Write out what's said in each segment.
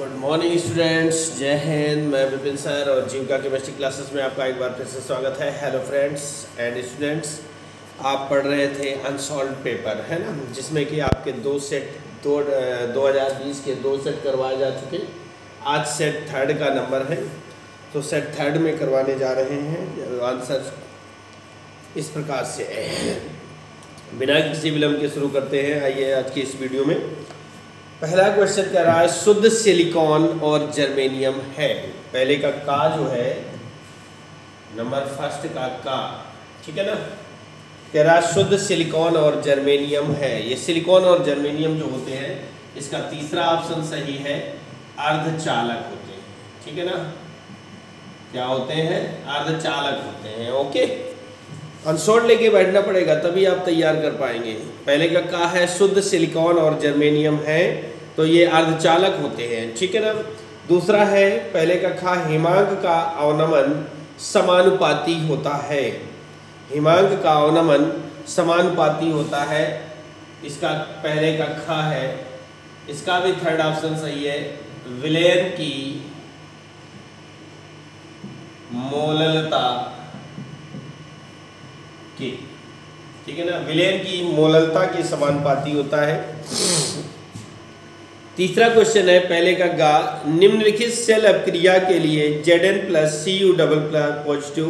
Good morning students, जय हिंद। मैं Vipin sir और जीविका केमिस्ट्री क्लासेस में आपका एक बार फिर से स्वागत है। हेलो फ्रेंड्स एंड स्टूडेंट्स, आप पढ़ रहे थे अनसॉल्व पेपर, है ना, जिसमें कि आपके 2020 के 2 सेट करवाए जा चुके। आज सेट थर्ड का नंबर है, तो सेट थर्ड में करवाने जा रहे हैं। आंसर इस प्रकार से, बिना किसी विलंब के शुरू करते हैं। आइए आज की इस वीडियो में पहला क्वेश्चन कह रहा है शुद्ध सिलिकॉन और जर्मेनियम है। पहले का जो है नंबर फर्स्ट का, ठीक है ना, कह रहा है शुद्ध सिलिकॉन और जर्मेनियम है। ये सिलिकॉन और जर्मेनियम जो होते हैं, इसका तीसरा ऑप्शन सही है, अर्धचालक होते हैं। ठीक है ना, क्या होते हैं? अर्धचालक होते हैं। ओके, अनसॉल्व लेके बैठना पड़ेगा तभी आप तैयार कर पाएंगे। पहले का है शुद्ध सिलिकॉन और जर्मेनियम है, तो ये अर्धचालक होते हैं। ठीक है ना। दूसरा है पहले का हिमांक का अवनमन समानुपाती होता है। हिमांक का अवनमन समानुपाती होता है, इसका पहले का है। इसका भी थर्ड ऑप्शन सही है, विलेन की मोललता की, ठीक है ना, विलेन की मोललता के समानुपाती होता है। तीसरा क्वेश्चन है पहले का निम्नलिखित सेल अपक्रिया के लिए Zn + Cu double positive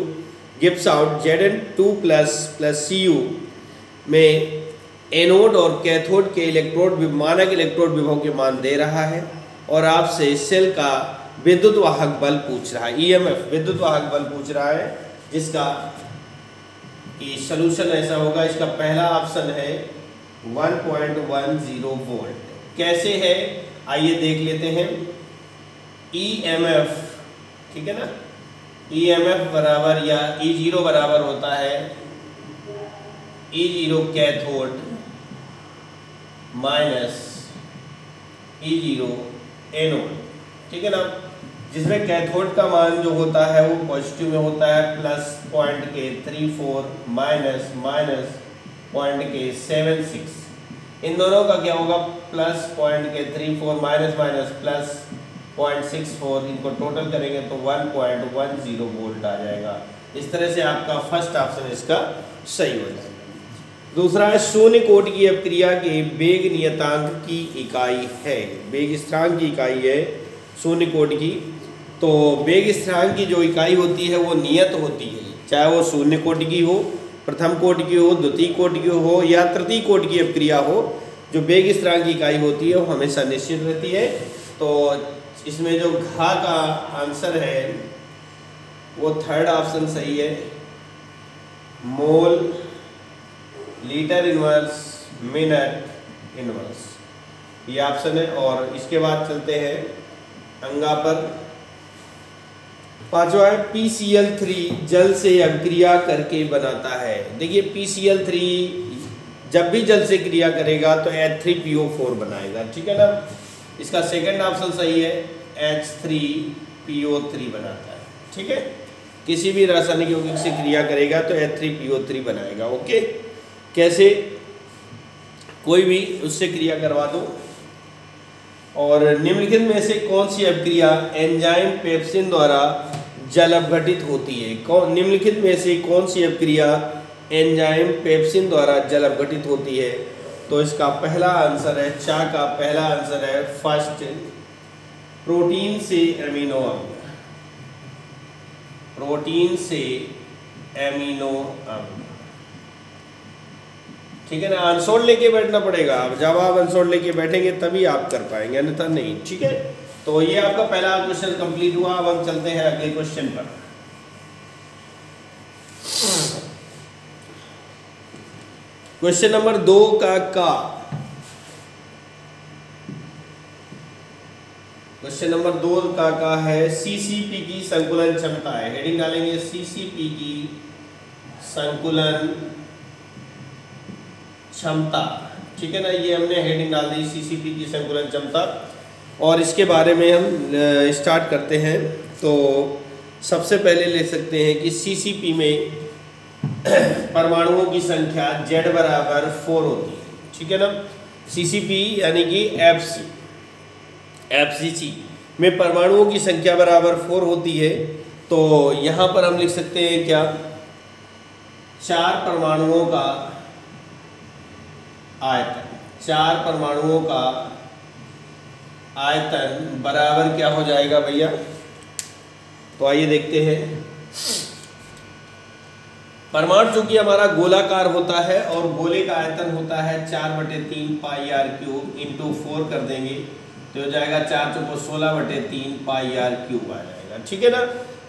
gives out Zn2 + Cu में एनोड और कैथोड के इलेक्ट्रोड मानक इलेक्ट्रोड विभव के मान दे रहा है और आपसे सेल का विद्युत वाहक बल पूछ रहा है। EMF विद्युत वाहक बल पूछ रहा है, जिसका कि सलूशन ऐसा होगा। इसका पहला ऑप्शन है 1.10 वोल्ट। कैसे है आइए देख लेते हैं। EMF, ठीक है ना, EMF बराबर या E0 बराबर होता है E0 cathode minus E0 anode, ठीक है ना, जिसमें कैथोड का मान जो होता है वो पॉजिटिव में होता है +0.34 माइनस -0.76। इन दोनों का क्या होगा, +0.34 माइनस +0.64, इनको टोटल करेंगे तो 1.10 वोल्ट आ जाएगा। इस तरह से आपका फर्स्ट ऑप्शन इसका सही हो जाएगा। दूसरा है शून्य कोटि की अपक्रिया के वेग नियतांक की इकाई है। वेग स्थिरांक की इकाई है शून्य कोटि की, तो वेग स्थिरांक की जो इकाई होती है वो नियत होती है, चाहे वो शून्य कोटि की हो, प्रथम कोटि की हो, द्वितीय कोटि की हो या तृतीय कोटि की अपक्रिया हो। जो वेग स्थिरांक की इकाई होती है वो हमेशा निश्चित रहती है। तो इसमें जो घा का आंसर है वो थर्ड ऑप्शन सही है, mole litre inverse minute inverse, ये ऑप्शन है। और इसके बाद चलते हैं अंगा पर। पांचवा है PCl3 जल से अभिक्रिया करके बनाता है। देखिए PCl3 जब भी जल से क्रिया करेगा तो H3PO4 बनाएगा, ठीक है ना। इसका सेकंड ऑप्शन सही है, H3PO3 बनाता है, ठीक है। किसी भी रासायनिक यौगिक से क्रिया करेगा तो H3PO3 बनाएगा। ओके, कैसे? कोई भी उससे क्रिया करवा दो। और निम्नलिखित में से कौन सी अभिक्रिया एंजाइम पेप्सिन द्वारा जल अपघटित होती है? निम्नलिखित में से कौन सी अभिक्रिया एंजाइम पेप्सिन द्वारा जल अपघटित होती है? तो इसका पहला आंसर है, का पहला आंसर है फर्स्ट, प्रोटीन से एमिनो अम्ल। प्रोटीन से एमिनो अम्ल, ठीक है ना। अनसोल्ड लेके बैठना पड़ेगा। अब जब आप अनसोल्ड लेके बैठेंगे तभी आप कर पाएंगे, अन्यथा नहीं, ठीक है। तो ये आपका पहला क्वेश्चन कंप्लीट हुआ। अब हम चलते हैं अगले क्वेश्चन पर। क्वेश्चन नंबर 2 का क्वेश्चन नंबर 2 का है CCP की संकुलन क्षमता है। हेडिंग डालेंगे CCP की संकुलन क्षमता, ठीक है ना। ये हमने हेडिंग डाल दी CCP की संकुलन क्षमता, और इसके बारे में हम स्टार्ट करते हैं। तो सबसे पहले ले सकते हैं कि CCP में परमाणुओं की संख्या Z बराबर 4 होती है, ठीक है ना। CCP यानी कि FCC में परमाणुओं की संख्या बराबर 4 होती है, तो यहाँ पर हम लिख सकते हैं क्या, 4 परमाणुओं का आयतन, 4 परमाणुओं का आयतन बराबर क्या हो जाएगा भैया। तो आइए देखते हैं। परमाणु चूंकि हमारा गोलाकार होता है और गोले का आयतन होता है 4/3 पाई आर क्यूब इंटू 4 कर देंगे तो हो जाएगा 4 चौको 16/3 पाई आर क्यूब आ जाएगा। ठीक है ना,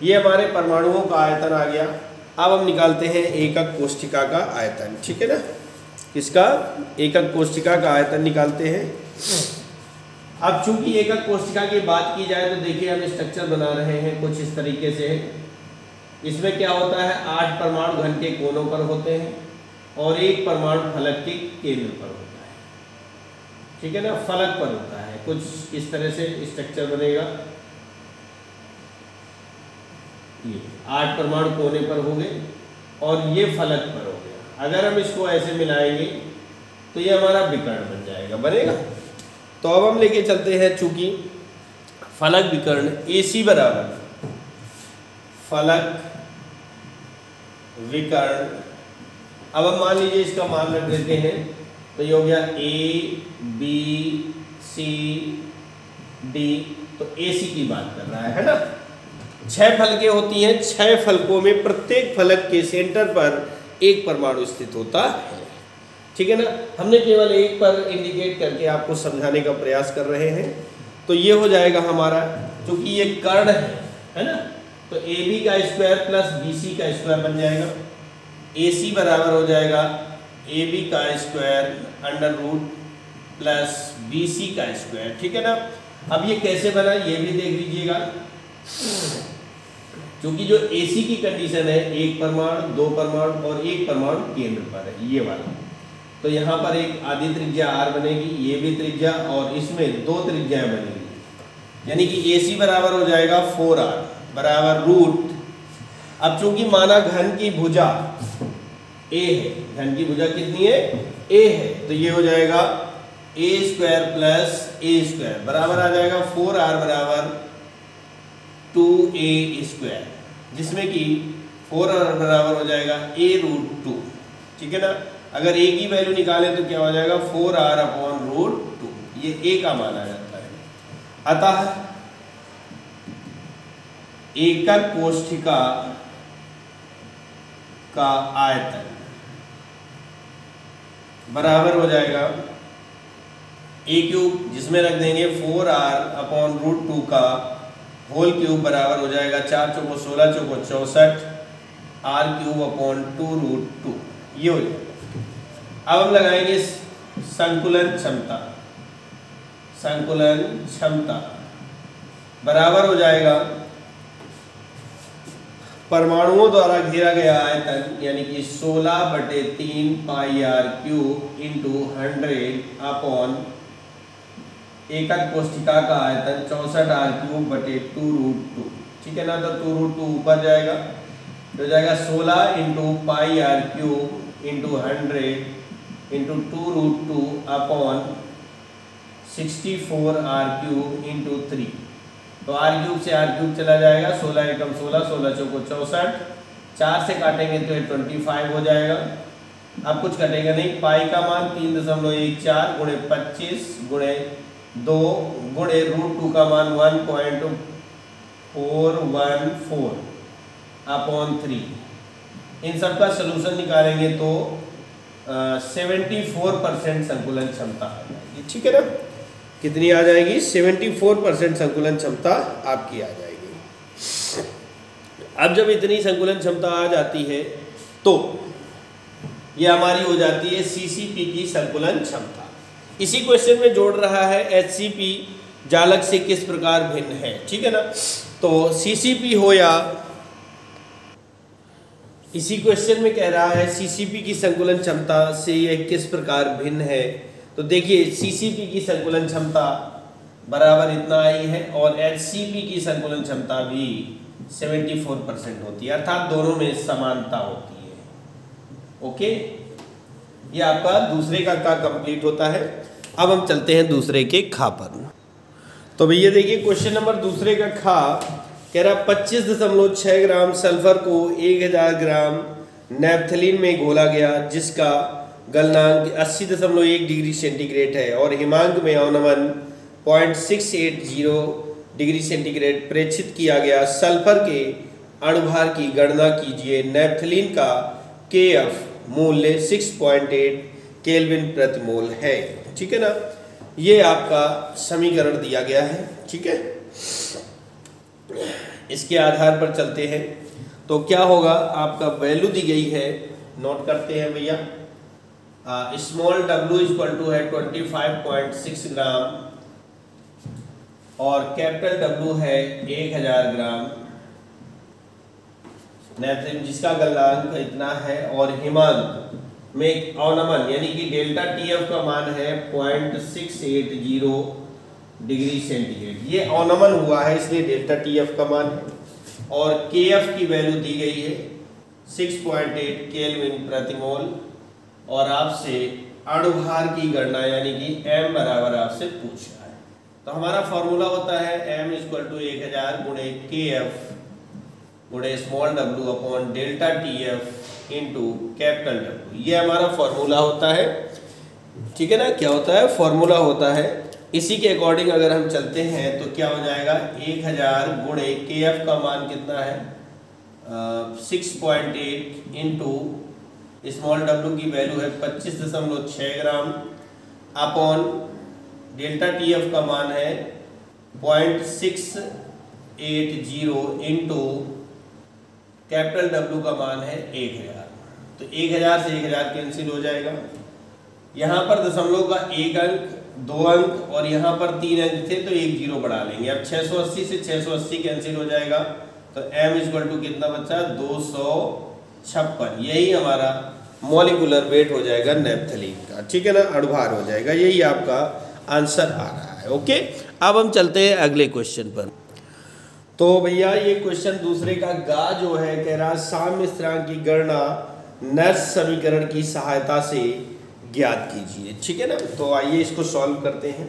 ये हमारे परमाणुओं का आयतन आ गया। अब हम निकालते हैं एकक कोष्ठिका का आयतन। ठीक है ना, किसका, एकक कोष्ठिका का आयतन निकालते हैं। अब चूंकि एकक कोष्ठिका की बात की जाए तो देखिए हम स्ट्रक्चर बना रहे हैं कुछ इस तरीके से। इसमें क्या होता है, 8 परमाणु घन के कोनों पर होते हैं और एक परमाणु फलक के केंद्र पर होता है। ठीक है ना, फलक पर होता है, कुछ इस तरह से स्ट्रक्चर बनेगा। ये 8 परमाणु कोने पर होंगे और ये फलक पर हो गया। अगर हम इसको ऐसे मिलाएंगे तो ये हमारा विकर्ण बन जाएगा, बनेगा। तो अब हम लेके चलते हैं, चूंकि फलक विकर्ण AC बराबर फलक विकर्ण। अब हम मान लीजिए इसका मान रख देते हैं तो ये हो गया A B C D। तो AC की बात कर रहा है ना। 6 फलकें होती हैं, 6 फलकों में प्रत्येक फलक के सेंटर पर एक परमाणु स्थित होता है। ठीक है ना, हमने केवल एक पर इंडिकेट करके आपको समझाने का प्रयास कर रहे हैं। तो ये हो जाएगा हमारा, क्योंकि ये कर्ण है ना, तो AB का स्क्वायर प्लस BC का स्क्वायर बन जाएगा। AC बराबर हो जाएगा AB का square under root plus BC का स्क्वायर। ठीक है ना, अब ये कैसे बना ये भी देख लीजिएगा। क्योंकि जो AC की कंडीशन है, एक परमाणु, 2 परमाणु और एक परमाणु केंद्र पर है, ये वाला। तो यहाँ पर एक आधी त्रिज्या R बनेगी, ये भी त्रिज्या, और इसमें 2 त्रिज्याएं बनेगी, यानी कि AC बराबर हो जाएगा 4R बराबर रूट। अब चूंकि माना घन की भुजा A है, घन की भुजा कितनी है, A है, तो ये हो जाएगा A square plus A square बराबर आ जाएगा 4R बराबर 2A स्क्वायर, जिसमें कि 4R बराबर हो जाएगा A रूट 2। ठीक है ना, अगर A की वैल्यू निकालें तो क्या हो जाएगा 4R अपॉन रूट 2, ये A का मान आ जाता है। अतः एकक कोष्ठिका का आयतन बराबर हो जाएगा A क्यूब, जिसमें रख देंगे 4R अपॉन रूट 2 का होल क्यूब बराबर हो जाएगा 4 चौको 16 चौको 64 R क्यूब अपॉन 2 रूट 2, ये हो जाएगा। अब हम लगाएंगे संकुलन क्षमता। संकुलन क्षमता बराबर हो जाएगा परमाणुओं द्वारा घेरा गया आयतन, यानी कि 16/3 पाई आर क्यूब इंटू 100 अपॉन एकक कोष्ठिका का आयतन 64R क्यूब बटे 2 रूट 2। ठीक है ना, तो 2 रूट 2 ऊपर जाएगा तो हो जाएगा 16 into pi R cube into 100 into 2 root 2 upon 64R cube into 3। तो R क्यूब से R क्यूब चला जाएगा, 16 एकम 16, 16 चौको 64, 4 से काटेंगे तो ये 25 हो जाएगा। अब कुछ कटेगा नहीं, पाई का मान 3.14 गुणे 25 गुणे 2 गुणे रूट 2 का मान 1.414 अपॉन 3। इन सब का सलूशन निकालेंगे तो 74% संकुलन क्षमता आ जाएगी। ठीक है ना, कितनी आ जाएगी, 74% संकुलन क्षमता आपकी आ जाएगी। अब जब इतनी संकुलन क्षमता आ जाती है तो ये हमारी हो जाती है CCP की संकुलन क्षमता। इसी क्वेश्चन में जोड़ रहा है HCP जालक से किस प्रकार भिन्न है। ठीक है ना, तो CCP हो या, इसी क्वेश्चन में कह रहा है CCP की संकुलन क्षमता से यह किस प्रकार भिन्न है। तो देखिए CCP की संकुलन क्षमता बराबर इतना आई है और HCP की संकुलन क्षमता भी 74% होती है, अर्थात दोनों में समानता होती है। ओके, ये आपका दूसरे का कंप्लीट होता है। अब हम चलते हैं दूसरे के खा पर। तो भैया देखिए क्वेश्चन नंबर दूसरे का खा कह रहा 25.6 ग्राम सल्फर को 1000 ग्राम नैप्थलीन में घोला गया जिसका गलनांक 80.1 डिग्री सेंटीग्रेड है और हिमांक में अवनमन 0.680 डिग्री सेंटीग्रेड प्रेक्षित किया गया। सल्फर के अणुभार की गणना कीजिए। नैप्थलीन का KF मूल्य 6.8 केल्विन प्रति मोल है। ठीक है ना, ये आपका समीकरण दिया गया है। ठीक है, इसके आधार पर चलते हैं तो क्या होगा, आपका वैल्यू दी गई है, नोट करते हैं भैया। स्मॉल w इक्वल टू है 25.6 ग्राम और कैपिटल W है 1000 ग्राम नैप्थलीन जिसका गलनांक इतना है और हिमांक में अवनमन यानी कि डेल्टा TF का मान है 0.680 डिग्री सेंटीग्रेड। ये अवनमन हुआ है इसलिए डेल्टा TF का मान है और KF की वैल्यू दी गई है 6.8 केल्विन प्रति मोल और आपसे अणुभार की गणना यानी कि m बराबर आपसे पूछ रहा है। तो हमारा फॉर्मूला होता है m इक्वल टू 1000 गुणे KF गुणे small w upon delta TF into capital W। ये हमारा फॉर्मूला होता है। ठीक है ना, क्या होता है, फॉर्मूला होता है। इसी के अकॉर्डिंग अगर हम चलते हैं तो क्या हो जाएगा, 1000 गुणे KF का मान कितना है 6.8 इंटू स्मॉल w की वैल्यू है 25.6 ग्राम अपॉन डेल्टा TF का मान है 0.680 इंटू कैपिटल W का मान है 1000। तो 1000 से 1000 कैंसिल हो जाएगा। यहाँ पर दशमलव का 1 अंक 2 अंक और यहाँ पर 3 अंक थे तो 1 जीरो बढ़ा लेंगे। अब 680 से 680 कैंसिल हो जाएगा तो m इक्वल टू कितना बचा 256। यही हमारा मॉलिक्यूलर वेट हो जाएगा नैप्थलीन का। ठीक है ना, अणुभार हो जाएगा। यही आपका आंसर आ रहा है। ओके, अब हम चलते हैं अगले क्वेश्चन पर। तो भैया ये क्वेश्चन दूसरे का गा जो है कह रहा साम्य स्थिरांक की गणना नर्स समीकरण की सहायता से ज्ञात कीजिए। ठीक है ना, तो आइए इसको सॉल्व करते हैं।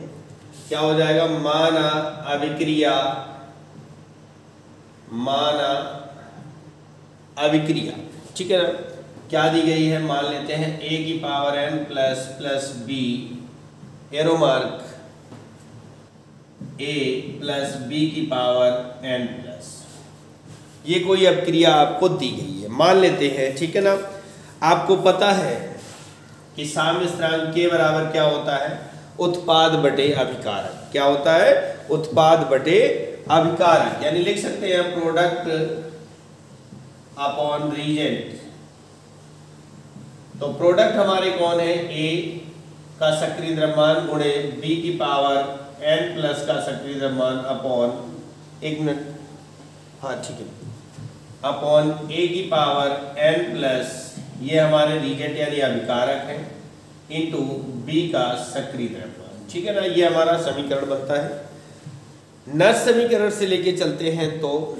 क्या हो जाएगा, माना अभिक्रिया। ठीक है ना, क्या दी गई है, मान लेते हैं a की power n plus b arrow mark a plus b की पावर n प्लस, ये कोई अभिक्रिया आपको दी गई है, मान लेते हैं। ठीक है ना, आपको पता है कि साम्य स्थिरांक के बराबर क्या होता है, उत्पाद बटे अभिकारक। क्या होता है, उत्पाद बटे अभिकारक, यानी लिख सकते हैं प्रोडक्ट अपॉन रीजेंट। तो प्रोडक्ट हमारे कौन है, a का सक्रिय द्रव्यमान गुणे b की पावर n प्लस का सक्रिय द्रव्यमान अपॉन, एक मिनट, हाँ ठीक है, अपॉन a की पावर n प्लस, ये हमारे रीजेंट यानी अभिकारक है, इंटू b का सक्रिय द्रव्यमान। ठीक है ना, ये हमारा समीकरण बनता है। नष्ट समीकरण से लेके चलते हैं तो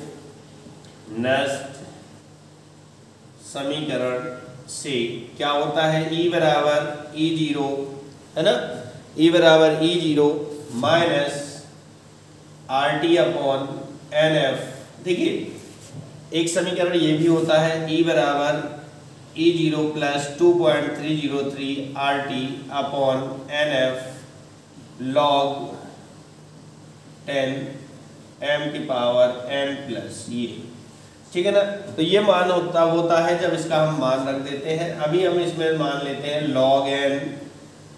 नष्ट समीकरण से क्या होता है, E बराबर E0 है ना, E बराबर E0 minus RT upon NF। देखिए एक समीकरण ये भी होता है, E बराबर E0 plus 2.303 RT upon NF log 10 m की पावर n प्लस ये। ठीक है ना, तो ये मान होता है जब इसका हम मान रख देते हैं। अभी हम इसमें मान लेते हैं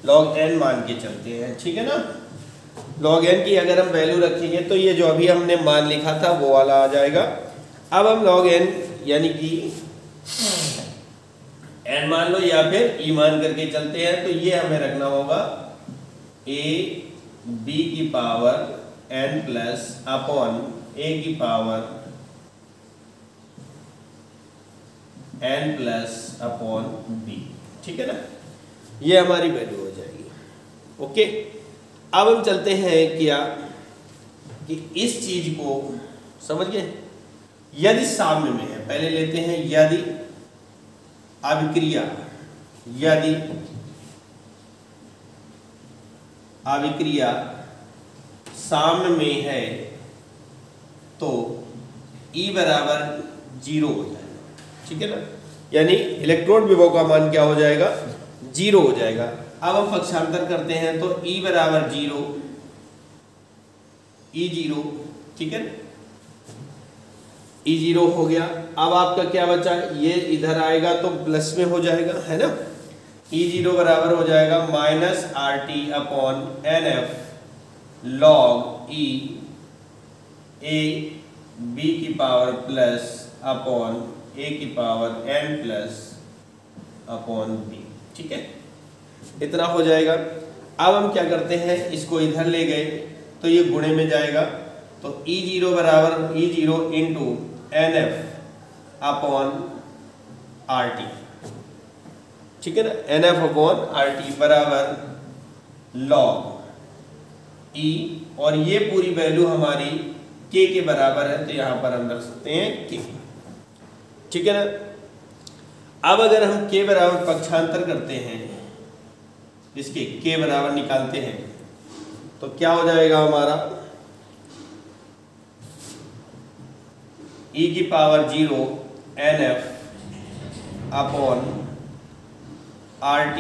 log n मान के चलते हैं। ठीक है ना, log n की अगर हम वैल्यू रखेंगे तो ये जो अभी हमने मान लिखा था वो वाला आ जाएगा। अब हम log n यानी कि n मान लो या फिर e मान करके चलते हैं, तो ये हमें रखना होगा a b की power n plus upon a की power n plus upon b। ठीक है ना, ये हमारी वैल्यू हो जाएगी। ओके, अब हम चलते हैं क्या कि इस चीज को समझ गए, यदि साम्य में है, पहले लेते हैं यदि अभिक्रिया साम्य में है तो E बराबर 0 हो जाएगा, ठीक है ना। यानी इलेक्ट्रोड विभव का मान क्या हो जाएगा, 0 हो जाएगा। अब हम पक्षांतर करते हैं तो E बराबर 0, E0, ठीक है ना, E0 हो गया। अब आपका क्या बचा, ये इधर आएगा तो प्लस में हो जाएगा, है ना। E0 बराबर हो जाएगा -RT/NF log E a b की पावर प्लस अपॉन a की power n plus upon b, ठीक है, इतना हो जाएगा। अब हम क्या करते हैं, इसको इधर ले गए तो ये गुणे में जाएगा, तो E0 बराबर E0 into NF upon RT, ठीक है ना, NF अपॉन RT बराबर log E, और ये पूरी वैल्यू हमारी K के बराबर है तो यहाँ पर हम रख सकते हैं K, ठीक है ना। अब अगर हम K बराबर पक्षांतर करते हैं, इसके K बराबर निकालते हैं तो क्या हो जाएगा हमारा, E की पावर 0 NF अपॉन RT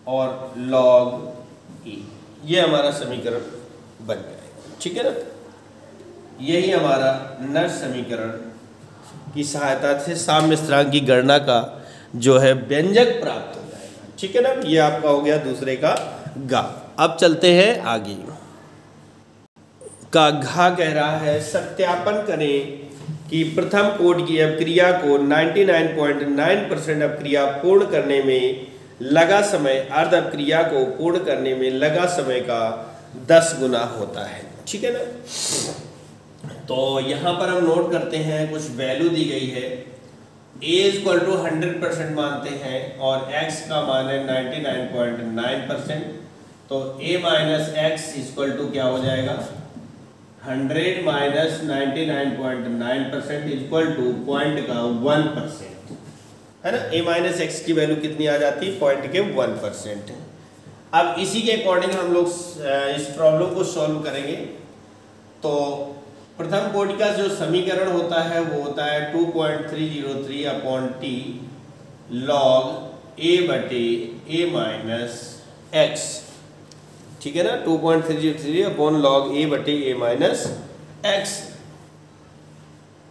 और log E, ये हमारा समीकरण बन जाएगा, ठीक है ना। यही हमारा नर समीकरण की सहायता से साम्य स्थिरांक की गणना का जो है व्यंजक प्राप्त हो जाएगा, ठीक है ना। ये आपका हो गया दूसरे का गा। अब चलते हैं आगे का घा कह रहा है सत्यापन करें कि प्रथम कोड की अपक्रिया को 99.9% अपक्रिया पूर्ण करने में लगा समय अर्ध अपक्रिया को पूर्ण करने में लगा समय का 10 गुना होता है, ठीक है ना। तो यहाँ पर हम नोट करते हैं कुछ वैल्यू दी गई है, a = 100% मानते हैं और x का मान है 99.9%, तो a minus x equal to क्या हो जाएगा, 100 माइनस 99.9% इक्वल टू पॉइंट का 1%, है ना। a माइनस एक्स की वैल्यू कितनी आ जाती है, पॉइंट के 1%। अब इसी के अकॉर्डिंग हम लोग इस प्रॉब्लम को सॉल्व करेंगे। तो प्रथम कोटि का जो समीकरण होता है वो होता है 2.303 upon T log a/a minus x, ठीक है ना, 2.303 upon log a/a minus x.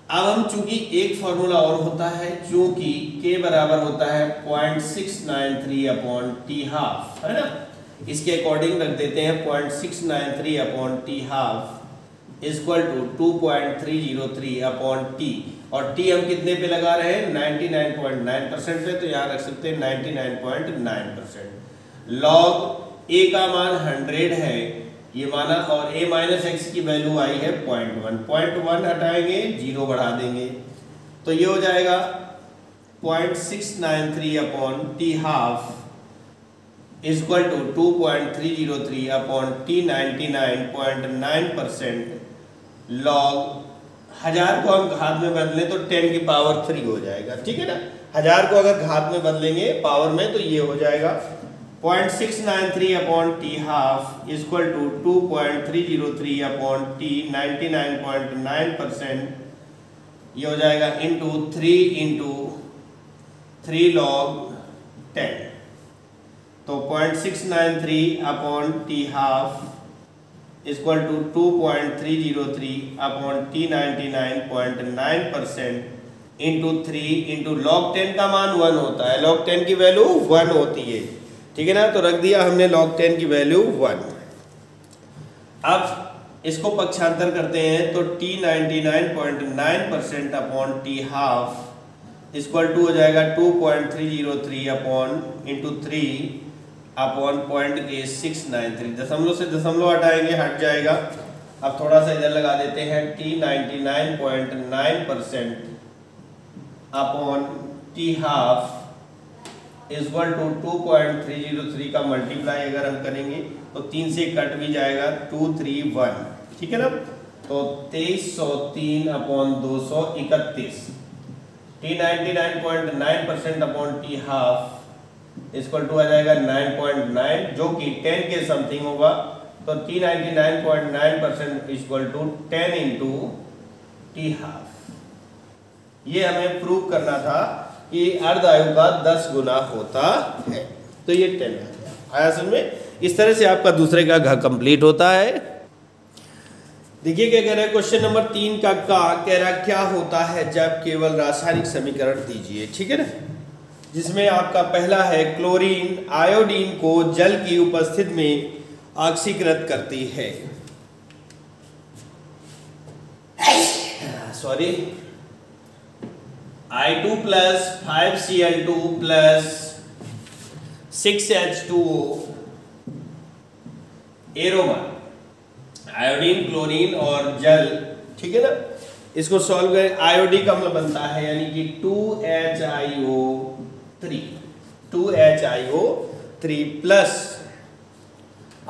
अब हम चूंकि एक फॉर्मूला और होता है, चूंकि k बराबर होता है 0.693 अपॉन टी हाफ, है ना, इसके अकॉर्डिंग रख देते हैं 0.693 upon T half equal to 2.303 upon t, और टी हम कितने पे लगा रहे हैं, 99.9% पे, तो यहाँ रख सकते हैं 99.9%। लॉग ए का मान 100 है ये माना, और a माइनस एक्स की वैल्यू आई है 0.1 हटाएंगे 0 बढ़ा देंगे, तो ये हो जाएगा 0.693 upon T half equal to 2.303 upon t 99.9% log 1000 को हम घात में बदलें तो 10 की पावर 3 हो जाएगा, ठीक है ना। 1000 को अगर घात में बदलेंगे पावर में तो ये हो जाएगा 0.693 upon T half equal to 2.303 upon t 99.9%, ये हो जाएगा इंटू 3 लॉग 10, तो 0.693 upon T half equal to 2.303 upon t 99.9% into 3 into log 10 का मान 1 होता है, लॉग 10 की वैल्यू 1 होती है, ठीक है ना, तो रख दिया हमने log 10 की वैल्यू 1। अब इसको पक्षांतर करते हैं तो t 99.9% upon T half equal to हो जाएगा 2.303 अपॉन इंटू 3 अपॉन पॉइंट के 693, दशमलव से दशमलव हटाएंगे हट जाएगा। अब थोड़ा सा इधर लगा देते हैं t 99.9% upon T half equal to 2.303 का मल्टीप्लाई अगर हम करेंगे तो 3 से कट भी जाएगा 231, ठीक है ना, तो 2303 upon 231 t 99.9% upon T half equal to आ जाएगा 9.9 जो कि 10 के समथिंग होगा। तो 99.9% equal to 10 into t half. ये हमें प्रूव करना था कि अर्ध आयु का 10 गुना होता है। तो ये 10 आया समझ में। इस तरह से आपका दूसरे का घ कंप्लीट होता है। देखिए क्या कह रहा है क्वेश्चन नंबर 3 का कह रहा क्या होता है जब केवल रासायनिक समीकरण दीजिए, ठीक है ना, जिसमें आपका पहला है क्लोरीन आयोडीन को जल की उपस्थिति में ऑक्सीकृत करती है। Sorry I2 plus 5Cl2 plus 6H2O aroma, iodine chlorine और जल, ठीक है ना। इसको सॉल्व करें, आयोडिक अम्ल बनता है यानी कि 2HiO3 प्लस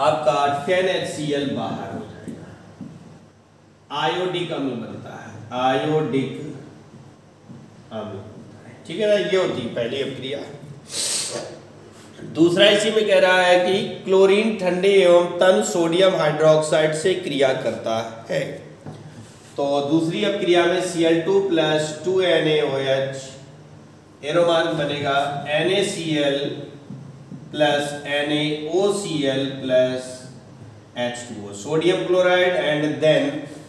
आपका 10HCl बाहर हो जाएगा, आयोडिक अम्ल बनता है, आयोडिक अम्ल, ठीक है ना। ये होती है पहली अभिक्रिया। दूसरा इसी में कह रहा है कि क्लोरीन ठंडे एवं तन सोडियम हाइड्रोक्साइड से क्रिया करता है। तो दूसरी अभिक्रिया में Cl2 प्लस 2NaOH एरोमार्क बनेगा NaCl plus NaOCl plus H2O, sodium chloride and then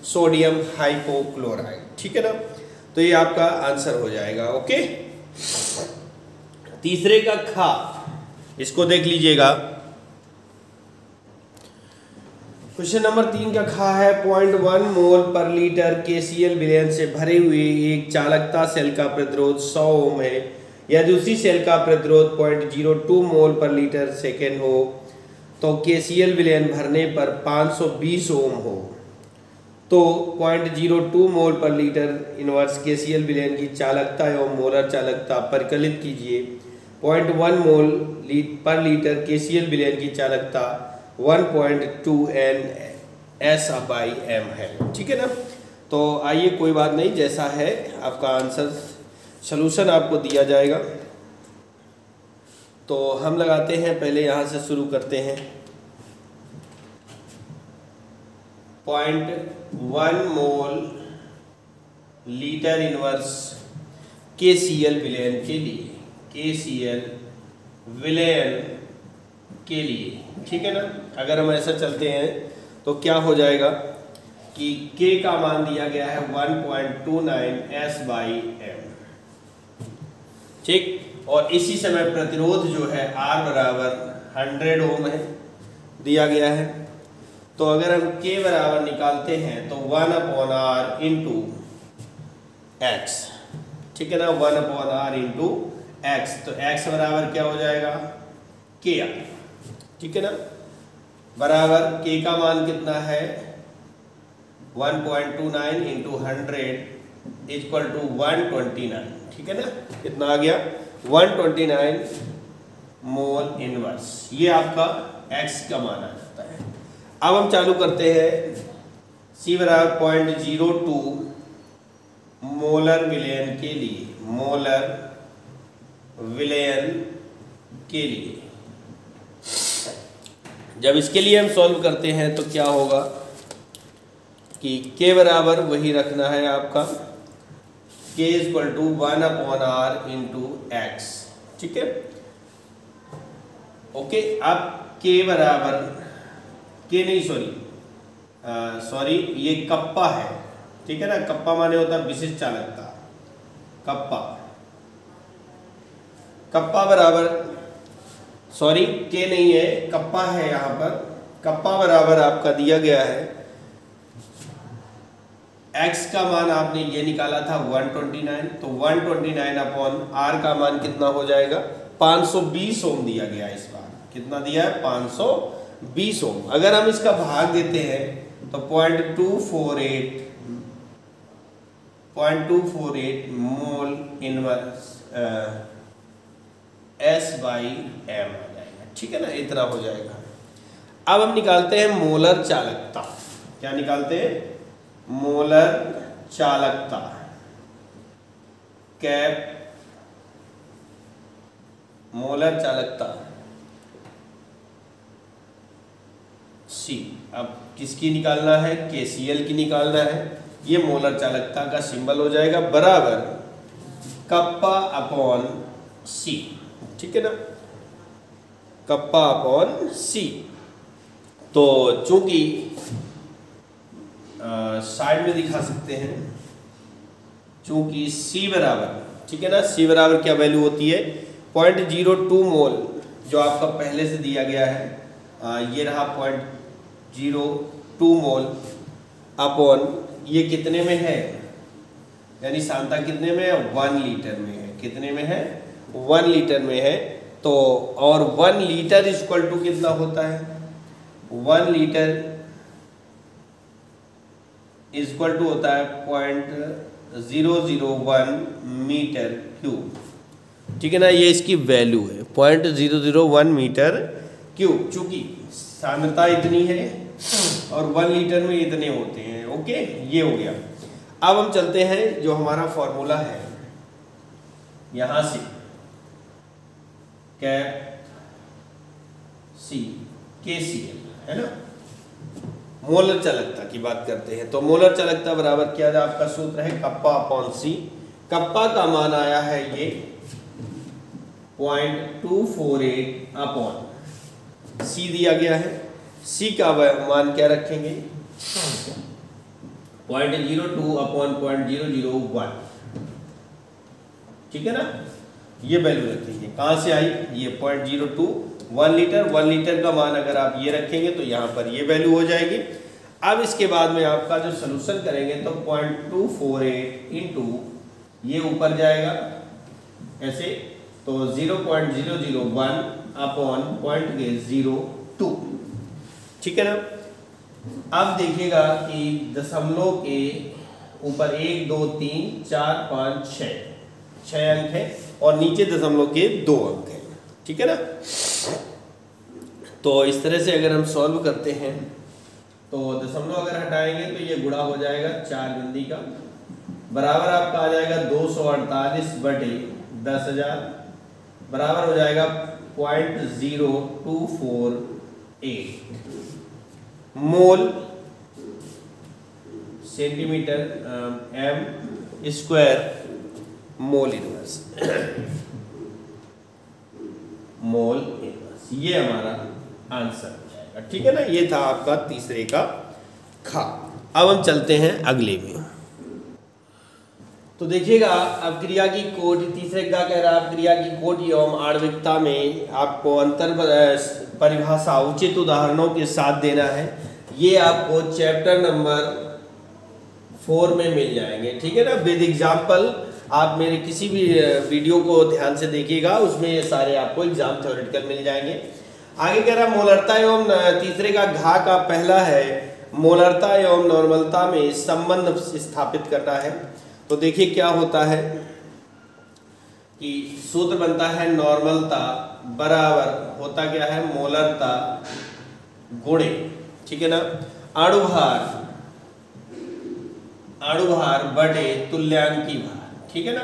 sodium hypochloride, ठीक है ना। तो ये आपका आंसर हो जाएगा। ओके, तीसरे का खा, इसको देख लीजिएगा। क्वेश्चन नंबर 3 का खा है 0.1 मोल पर लीटर KCl विलयन से भरे हुए एक चालकता सेल का प्रतिरोध 100 ओम है। यदि उसी सेल का प्रतिरोध 0.02 मोल पर लीटर सेकेंड हो तो KCl विलयन भरने पर 520 ओम हो। तो 0.02 मोल पर लीटर इनवर्स KCl विलयन की चालकता एवं मोलर चालकता परिकलित कीजिए। 0.1 मोल पर लीटर KCl विलयन की चालकता 1.2 Ns/m है, ठीक है ना। तो आइए कोई बात नहीं, जैसा है आपका आंसर सॉल्यूशन आपको दिया जाएगा। तो हम लगाते हैं, पहले यहाँ से शुरू करते हैं। 0.1 मोल लीटर इनवर्स KCl विलयन के लिए, KCl विलयन के लिए, ठीक है ना। अगर हम ऐसा चलते हैं तो क्या हो जाएगा कि K का मान दिया गया है 1.29 S/m, ठीक। और इसी समय प्रतिरोध जो है R बराबर 100 ओम है दिया गया है। तो अगर हम K बराबर निकालते हैं तो 1/R इंटू एक्स, ठीक है ना, 1/R इंटू एक्स। तो x बराबर क्या हो जाएगा KR, ठीक है ना, बराबर K का मान कितना है 1.29 इंटू 100 इक्वल टू 129, ठीक है ना। कितना आ गया 129 मोल इनवर्स, ये आपका x का मान आ जाता है। अब हम चालू करते हैं, C बराबर 0.02 मोलर विलयन के लिए, मोलर विलयन के लिए जब इसके लिए हम सॉल्व करते हैं तो क्या होगा कि K बराबर वही रखना है आपका, K equal to 1/R into x, ठीक है। ओके, अब K बराबर K नहीं, सॉरी ये कप्पा है, ठीक है ना। कप्पा माने होता है विशिष्ट चालकता, कप्पा बराबर, सॉरी K नहीं है, कप्पा है यहाँ पर। कप्पा बराबर आपका दिया गया है, x का मान आपने ये निकाला था 129, तो 129 अपॉन R का मान कितना हो जाएगा 520 ओम दिया गया। इस बार कितना दिया है 520 ओम। अगर हम इसका भाग देते हैं तो 0.248 मोल इनवर्स S/m आ जाएगा, ठीक है ना, इतना हो जाएगा। अब हम निकालते हैं मोलर चालकता। क्या निकालते हैं? मोलर चालकता, कैप मोलर चालकता C। अब किसकी निकालना है? KCl की निकालना है। ये मोलर चालकता का सिंबल हो जाएगा बराबर कप्पा अपॉन C। ठीक है ना, कप्पा अपॉन C। तो चूंकि साइड में दिखा सकते हैं, चूंकि C बराबर, ठीक है ना, C बराबर क्या वैल्यू होती है? 0.02 मोल जो आपका पहले से दिया गया है, ये रहा 0.02 मोल अपॉन ये कितने में है, यानी सांद्रता कितने में है? 1 लीटर में है। कितने में है? 1 लीटर में है। तो और 1 लीटर इक्वल टू कितना होता है? 1 लीटर इक्वल टू होता है 0.001 मीटर क्यूब। ठीक है ना, ये इसकी वैल्यू है 0.001 मीटर क्यूब। चूंकि सांद्रता इतनी है और 1 लीटर में इतने होते हैं। ओके, ये हो गया। अब हम चलते हैं जो हमारा फॉर्मूला है, यहां से कैप सी KCl है ना, मोलर चालकता की बात करते हैं। तो मोलर चालकता बराबर क्या है? आपका सूत्र है कप्पा अपॉन C। कप्पा का मान आया है ये 0.248 अपॉन C दिया गया है। C का मान क्या रखेंगे? 0.02 अपॉन 0.001। ठीक है ना, ये वैल्यू रखेंगे। कहाँ से आई? ये 0.02 1 लीटर। 1 लीटर का मान अगर आप ये रखेंगे तो यहाँ पर ये वैल्यू हो जाएगी। अब इसके बाद में आपका जो सलूशन करेंगे तो 0.248 इंटू ये ऊपर जाएगा ऐसे, तो 0.001 अपॉन 0.02। ठीक है ना। अब देखिएगा कि दशमलव के ऊपर 1 2 3 4 5 6 अंक है और नीचे दशमलव के 2 अंक है। ठीक है ना। तो इस तरह से अगर हम सॉल्व करते हैं तो दशमलव अगर हटाएंगे तो ये गुणा हो जाएगा 4 बिंदी का, बराबर आपका आ जाएगा 248/10,000, बराबर हो जाएगा 0.0248 mole centimetre m square mole inverse mole inverse. ये हमारा आंसर हो जाएगा। ठीक है ना, ये था आपका तीसरे का खा। अब हम चलते हैं अगले में। तो देखिएगा अब क्रिया की कोटि, तीसरे का कह रहा है क्रिया की कोटि एवं आणविकता में आपको अंतर परिभाषा उचित उदाहरणों के साथ देना है। ये आपको चैप्टर नंबर 4 में मिल जाएंगे। ठीक है ना, विद एग्जाम्पल। आप मेरे किसी भी वीडियो को ध्यान से देखिएगा, उसमें ये सारे आपको एग्जाम थ्योरेटिकल मिल जाएंगे। आगे कह रहा मोलरता एवं तीसरे का घा का पहला है मोलरता एवं नॉर्मलता में संबंध स्थापित करना है। तो देखिए क्या होता है कि सूत्र बनता है नॉर्मलता बराबर होता क्या है? मोलरता गुणे, ठीक है ना, अणुभार बटे तुल्यांकी भार। ठीक है ना।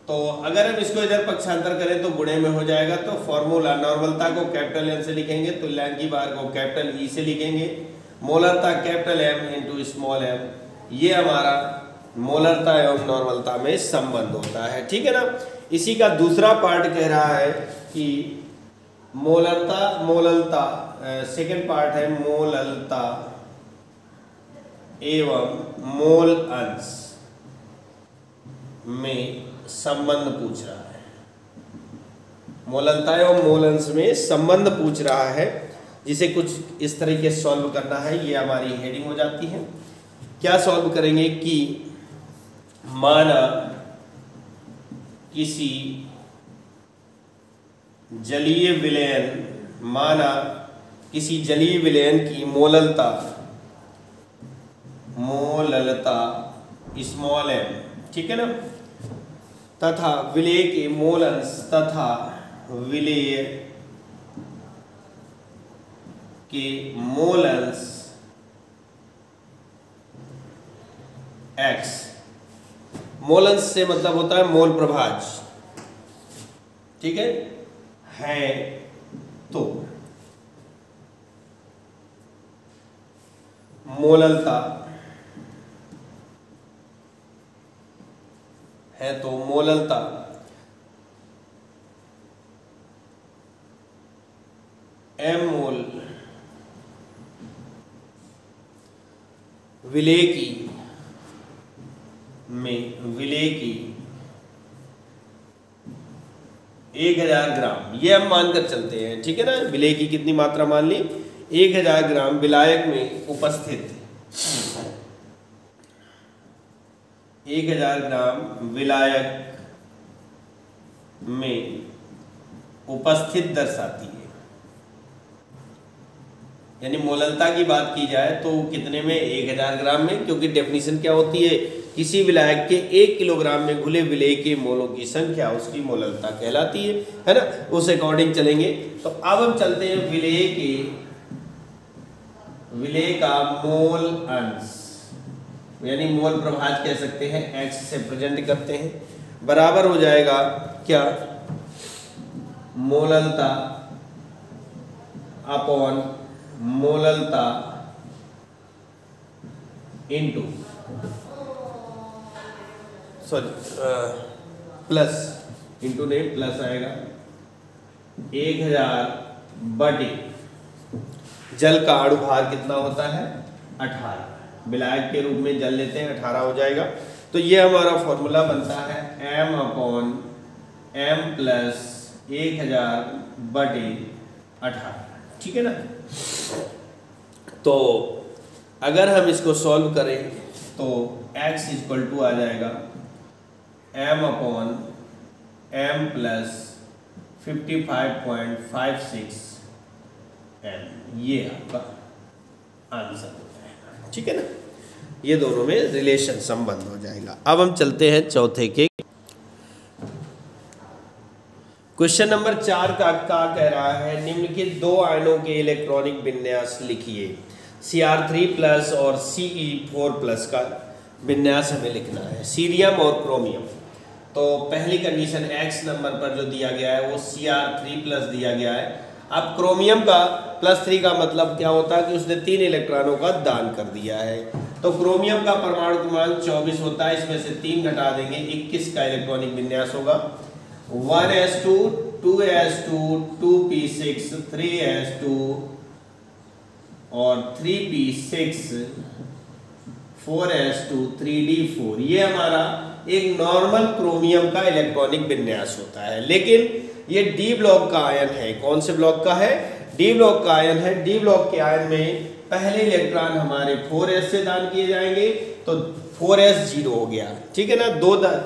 तो अगर हम इसको इधर पक्षांतर करें तो गुणे में हो जाएगा। तो फॉर्मूला नॉर्मलता को कैपिटल N से लिखेंगे, तुल्यांकी भार को कैपिटल E से लिखेंगे, मोलरता capital M into small m। ये हमारा मोलरता एवं नॉर्मलता में संबंध होता है। ठीक है ना। इसी का दूसरा पार्ट कह रहा है कि मोललता सेकंड पार्ट है मोललता एवं मोल अंश में संबंध पूछ रहा है। मोललता एवं मोल अंश में संबंध पूछ रहा है, जिसे कुछ इस तरीके से सॉल्व करना है। ये हमारी हेडिंग हो जाती है। क्या सॉल्व करेंगे कि माना किसी जलीय विलयन की मोललता स्मॉल m, ठीक है ना, तथा विलेय के मोल अंश तथा विलेय के मोल अंश x। मोल अंश से मतलब होता है मोल प्रभाज। ठीक है, है तो मोललता है तो मोललता m मोल विलेय की 1000 ग्राम, ये हम मानकर चलते हैं, ठीक है ना। विलेय की कितनी मात्रा मान ली, 1000 ग्राम विलायक में उपस्थित 1000 ग्राम विलायक में उपस्थित दर्शाती है। यानी मोललता की बात की जाए तो कितने में, 1000 ग्राम में, क्योंकि डेफिनेशन क्या होती है, किसी विलायक के 1 किलोग्राम में घुले विलेय के मोलों की संख्या उसकी मोललता कहलाती है ना। उस अकॉर्डिंग चलेंगे। तो अब हम चलते हैं विलेय का मोल अंश, यानी मोल प्रभाज कह सकते हैं, x से प्रेजेंट करते हैं, बराबर हो जाएगा क्या, मोललता अपॉन मोललता इंटू प्लस, इंटू नहीं प्लस आएगा, 1000 बटे जल का अणुभार कितना होता है, 18, विलायक के रूप में जल लेते हैं, 18 हो जाएगा। तो ये हमारा फॉर्मूला बनता है m अपॉन m प्लस 1000 बटे 18, ठीक है ना। तो अगर हम इसको सॉल्व करें तो x इक्वल टू आ जाएगा m upon m plus 55.56 m, ये आपका आंसर हो जाएगा, ठीक है ना। ये दोनों में रिलेशन संबंध हो जाएगा। अब हम चलते हैं चौथे के क्वेश्चन नंबर 4 का कह रहा है, निम्नलिखित 2 आयनों के इलेक्ट्रॉनिक विन्यास लिखिए। Cr3+ और Ce4+ का विन्यास हमें लिखना है, सीरियम और क्रोमियम। तो पहली कंडीशन x नंबर पर जो दिया गया है वो Cr3+ दिया गया है। अब क्रोमियम का +3 का मतलब क्या होता है कि उसने 3 इलेक्ट्रॉनों का दान कर दिया है। तो क्रोमियम का परमाणु क्रमांक 24 होता है, इसमें से 3 घटा देंगे, 21 का इलेक्ट्रॉनिक विन्यास होगा। 1s2 2s2 2p6 3s2 और 3p6 4s2 3d4, ये हमारा एक नॉर्मल क्रोमियम का इलेक्ट्रॉनिक विन्यास होता है। लेकिन ये डी ब्लॉक का आयन है। कौन से ब्लॉक का है, डी ब्लॉक का आयन है। डी ब्लॉक के आयन में पहले इलेक्ट्रॉन हमारे 4s से दान किए जाएंगे, तो 4s 0 हो गया, ठीक है ना।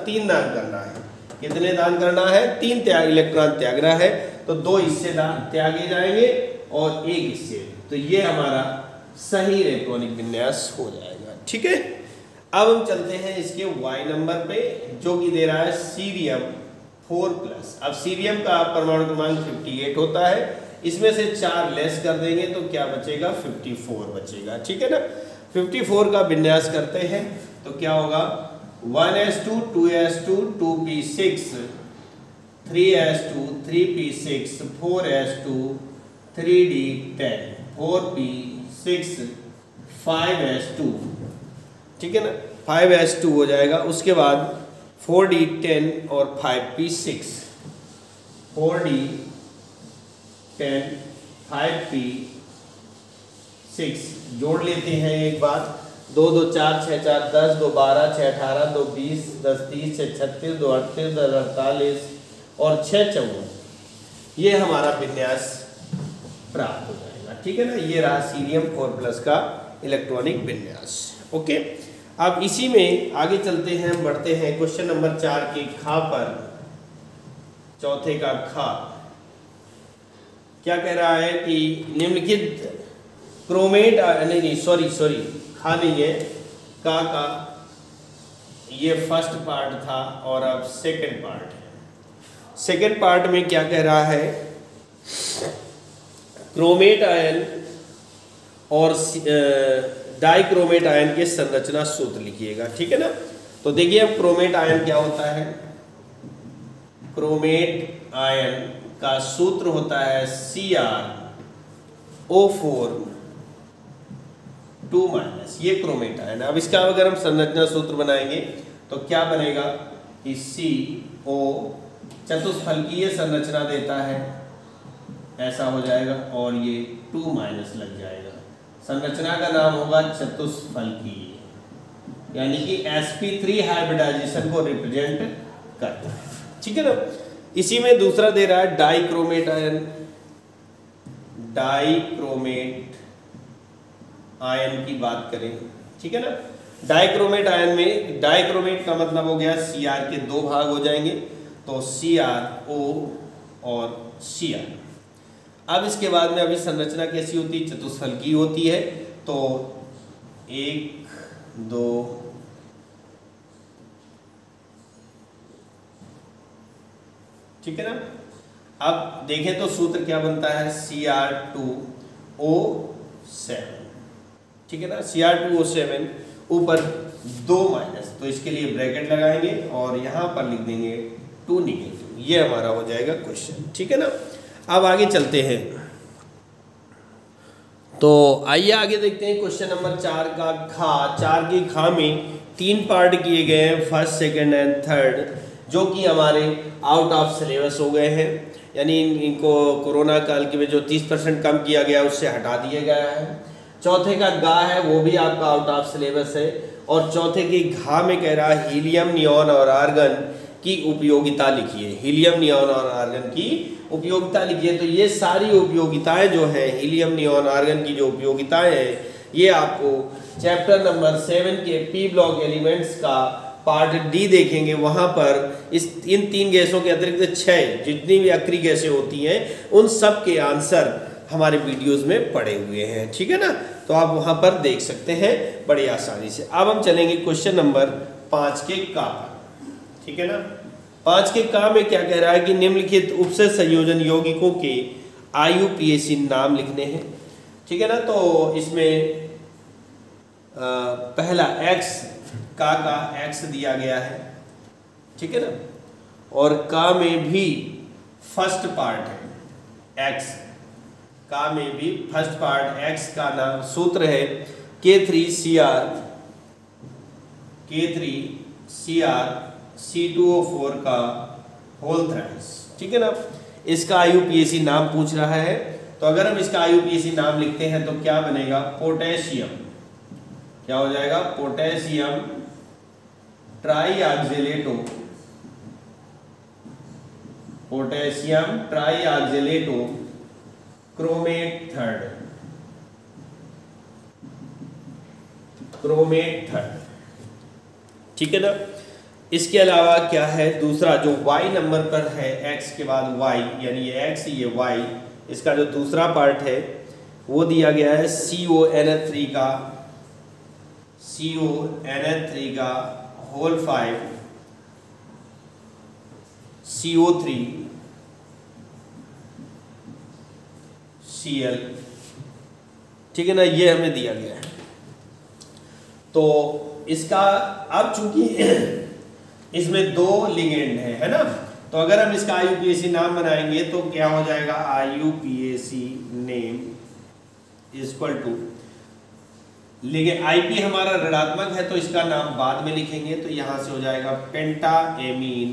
3 दान करना है, कितने दान करना है, 3 इलेक्ट्रॉन त्यागना है, तो 2 इससे त्यागे जाएंगे और 1 इससे, तो ये हमारा सही इलेक्ट्रॉनिक विन्यास हो जाएगा, ठीक है। अब हम चलते हैं इसके y नंबर पे, जो कि दे रहा है सीरियम 4+। अब सीरियम का परमाणु क्रमांक 58 होता है, इसमें से 4 लेस कर देंगे तो क्या बचेगा, 54 बचेगा, ठीक है ना। 54 का विन्यास करते हैं तो क्या होगा, 1s2 2s2 2p6 3s2 3p6 4s2 3d10 4p6 5s2, ठीक है ना, 5s2 हो जाएगा। उसके बाद 4d10 और 5p6 4d10 5p6 जोड़ लेते हैं एक बार, 2 2 4 6 4 10 2 12 6 18 2 20 10 30 6 36 2 38 10 48 और 6 54, ये हमारा विन्यास प्राप्त हो जाएगा, ठीक है ना। ये रहा सीरियम 4+ का इलेक्ट्रॉनिक विन्यास, ओके। अब इसी में आगे चलते हैं, बढ़ते हैं क्वेश्चन नंबर 4 के खा पर। चौथे का खा क्या कह रहा है कि निम्नलिखित क्रोमेट, नहीं सॉरी खा नहीं है, का ये फर्स्ट पार्ट था और अब सेकंड पार्ट है। सेकंड पार्ट में क्या कह रहा है, क्रोमेट आयन और डाइक्रोमेट आयन के संरचना सूत्र लिखिएगा, ठीक है ना। तो देखिए अब क्रोमेट आयन क्या होता है, क्रोमेट आयन का सूत्र होता है CrO4 2-, ये क्रोमेट आयन। अब इसका अगर हम संरचना सूत्र बनाएंगे तो क्या बनेगा कि CO चतुष्फलकीय संरचना देता है, ऐसा हो जाएगा, और ये 2- लग जाएगा। संरचना का नाम होगा चतुष्फलकीय, यानी कि sp3 हाइब्रिडाइजेशन को रिप्रेजेंट करता है। ठीक है ना। इसी में दूसरा दे रहा है डाइक्रोमेट आयन। डाइक्रोमेट आयन की बात करें, ठीक है ना। डाइक्रोमेट आयन में, डाइक्रोमेट का मतलब हो गया Cr के 2 भाग हो जाएंगे, तो CrO और Cr। अब इसके बाद में अभी संरचना कैसी होती है, चतुष्फलकीय होती है। तो 1 2 ठीक है ना। अब देखें तो सूत्र क्या बनता है, Cr2O7, ठीक है ना। Cr2O7 ऊपर 2-, तो इसके लिए ब्रैकेट लगाएंगे और यहां पर लिख देंगे 2-। ये हमारा हो जाएगा क्वेश्चन, ठीक है ना। अब आगे चलते हैं, तो आइए आगे देखते हैं क्वेश्चन नंबर 4 का खा। 4 की खा में 3 पार्ट किए गए हैं, फर्स्ट, सेकंड एंड थर्ड, जो कि हमारे आउट ऑफ सिलेबस हो गए हैं, यानी इनको कोरोना काल के में जो 30% कम किया गया उससे हटा दिया गया है। चौथे का गा है, वो भी आपका आउट ऑफ सिलेबस है। और चौथे की घा में कह रहा है हीलियम, नियॉन और आर्गन की उपयोगिता लिखिए। हीलियम, नियॉन और आर्गन की उपयोगिता लिखिए। तो ये सारी उपयोगिताएं जो हैं, हीलियम, नियॉन, आर्गन की जो उपयोगिताएं हैं, ये आपको चैप्टर नंबर 7 के पी ब्लॉक एलिमेंट्स का पार्ट डी देखेंगे। वहाँ पर इन 3 गैसों के अतिरिक्त 6 जितनी भी अक्रिय गैसें होती हैं, उन सब के आंसर हमारे वीडियोस में पड़े हुए हैं, ठीक है ना। तो आप वहाँ पर देख सकते हैं बड़ी आसानी से। अब हम चलेंगे क्वेश्चन नंबर 5 के का पर, ठीक है ना। 5 के का में क्या कह रहा है कि निम्नलिखित उपसर्ग संयोजन यौगिकों के IUPAC नाम लिखने हैं, ठीक है ना। तो इसमें पहला X का X दिया गया है, ठीक है ना। और का में भी फर्स्ट पार्ट है X, का में भी फर्स्ट पार्ट X का नाम सूत्र है K3Cr C2O4 का होल थ्राइस, ठीक है ना। इसका IUPAC नाम पूछ रहा है, तो अगर हम इसका IUPAC नाम लिखते हैं तो क्या बनेगा, पोटेशियम, क्या हो जाएगा, पोटेशियम ट्राईऑक्जेलेटो, पोटेशियम ट्राईऑक्जेलेटो क्रोमेट थर्ड, ठीक है ना। इसके अलावा क्या है, दूसरा जो Y नंबर पर है, X के बाद Y, यानी ये X ये Y, इसका जो दूसरा पार्ट है वो दिया गया है CONH3 का होल 5 CO3 Cl, ठीक है ना। ये हमें दिया गया है। तो इसका अब चूंकि इसमें 2 लिगेंड है ना, तो अगर हम इसका IUPAC नाम बनाएंगे तो क्या हो जाएगा, IUPAC name equal to ligand IP हमारा ऋणात्मक है तो इसका नाम बाद में लिखेंगे, तो यहां से हो जाएगा पेंटाएमीन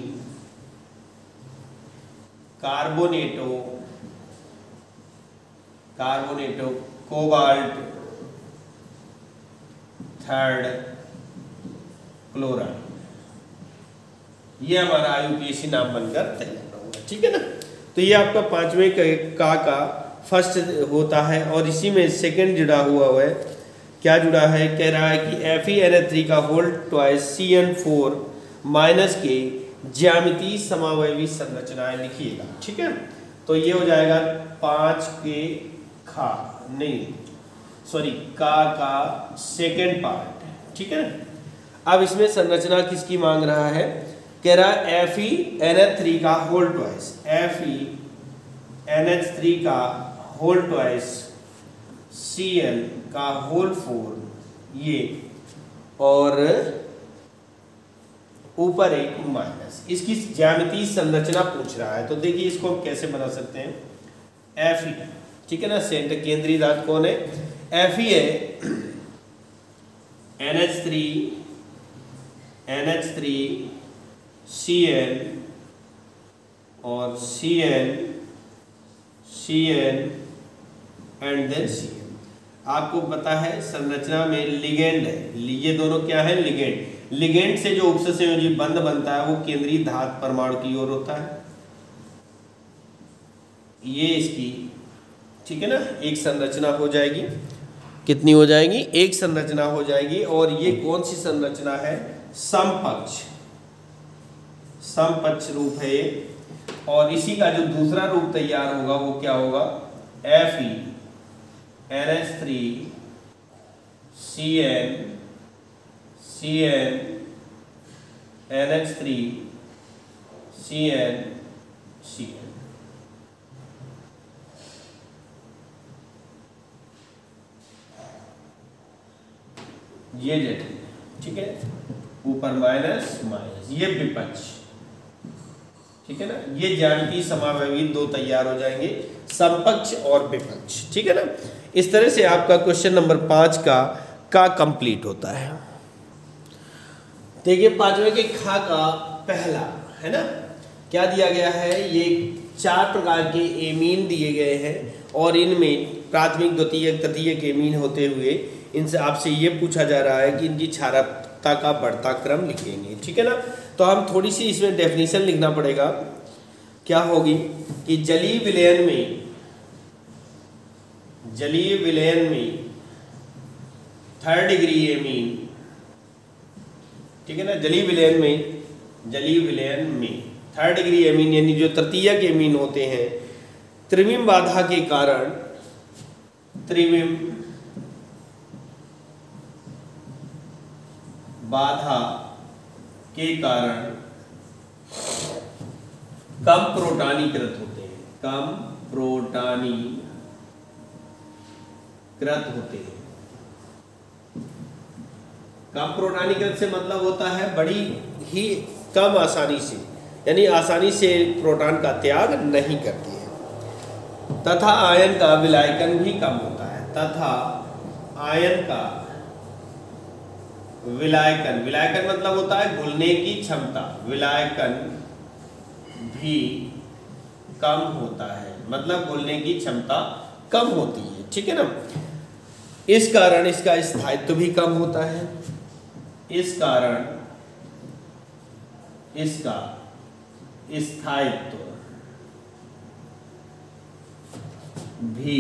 कार्बोनेटो कोबाल्ट थर्ड क्लोराइड। ये हमारा IUPAC नाम बनकर तैयार होगा, ठीक है ना। तो ये आपका 5वें का फर्स्ट होता है, और इसी में सेकंड जुड़ा हुआ है। क्या जुड़ा है, कह रहा है कि FeNH3 का होल ट्वाइस CN4 माइनस के ज्यामितीय समावयवी संरचनाएं लिखिएगा, ठीक है। तो ये हो जाएगा 5 के खा नहीं सॉरी का सेकेंड पार्ट, ठीक है। अब इसमें संरचना किसकी मांग रहा है, कह रहा है FeNH3 का होल ट्वाइस, FeNH3 का होल ट्वाइस Cl का होल 4 ये, और ऊपर एक माइनस। इसकी ज्यामितीय संरचना पूछ रहा है, तो देखिए इसको हम कैसे बना सकते हैं। Fe, ठीक है ना, सेंटर केंद्रीय धातु कौन है, Fe है NH3 Cl और Cl एंड देन Cl। आपको पता है संरचना में लिगेंड है, ये दोनों क्या है, लिगेंड से जो उपसंयोजी बंध बनता है वो केंद्रीय धातु परमाणु की ओर होता है। ये इसकी, ठीक है ना, एक संरचना हो जाएगी। कितनी हो जाएगी, एक संरचना हो जाएगी। और ये कौन सी संरचना है, समपक्ष रूप है ये। और इसी का जो दूसरा रूप तैयार होगा वो क्या होगा, Fe NH3 Cl NH3 Cl ये जटिल, ठीक है, ऊपर माइनस माइनस, ये विपक्ष, ठीक है ना। ये ज्यामितीय समावयवी दो तैयार हो जाएंगे, समपक्ष और विपक्ष, ठीक है ना। इस तरह से आपका क्वेश्चन नंबर 5 का कंप्लीट होता है। देखिए 5वें के खा का पहला है ना, क्या दिया गया है, ये 4 प्रकार के एमीन दिए गए हैं और इनमें प्राथमिक द्वितीयक तृतीयक एमीन होते हुए इनसे आपसे ये पूछा जा रहा है कि इनकी क्षारकता का बढ़ता क्रम लिखेंगे, ठीक है ना। तो हम थोड़ी सी इसमें डेफिनेशन लिखना पड़ेगा। क्या होगी कि जलीय विलयन में 3rd डिग्री एमीन, ठीक है ना, जलीय विलयन में 3rd डिग्री एमीन यानी जो तृतीयक एमीन होते हैं, त्रिविम बाधा के कारण कम प्रोटानीकृत होते हैं, कम प्रोटानीकृत से मतलब होता है बड़ी ही कम आसानी से, यानी आसानी से प्रोटॉन का त्याग नहीं करती है। तथा आयन का विलायकन भी कम होता है, तथा आयन का विलायकन मतलब होता है घुलने की क्षमता, विलायकन भी कम होता है, मतलब घुलने की क्षमता कम होती है, ठीक है ना। इस कारण इसका स्थायित्व भी कम होता है, इस कारण इसका स्थायित्व भी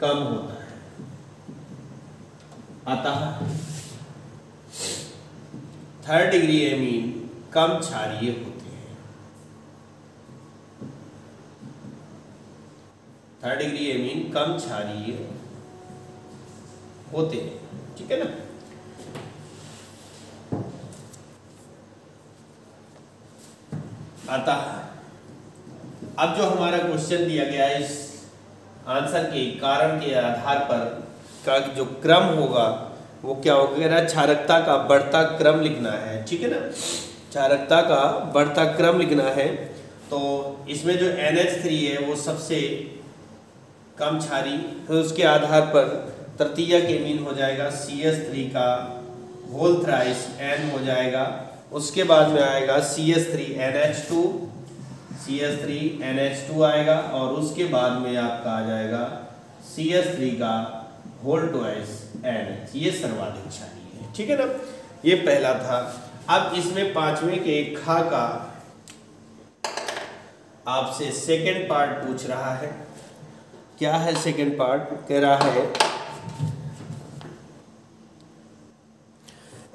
कम होता है। अतः 3rd डिग्री एमीन कम क्षारीय होते हैं, 3rd डिग्री एमीन कम क्षारीय होते हैं, ठीक है ना। अतः अब जो हमारा क्वेश्चन दिया गया है, इस आंसर के कारण के आधार पर का जो क्रम होगा वो क्या होगा, क्षारकता का बढ़ता क्रम लिखना है, ठीक है ना, क्षारकता का बढ़ता क्रम लिखना है। तो इसमें जो NH3 है वो सबसे कम क्षारी, तो उसके आधार पर तृतीयक एमीन हो जाएगा CH3 का होल थ्राइस N हो जाएगा। उसके बाद में आएगा CH3NH2 आएगा, और उसके बाद में आपका आ जाएगा CH3 का होल ट्वाइस NH, ये सर्वाधिक क्षारीय है, ठीक है ना। ये पहला था। अब इसमें 5वें के खा का आपसे सेकंड पार्ट पूछ रहा है। क्या है सेकंड पार्ट, कह रहा है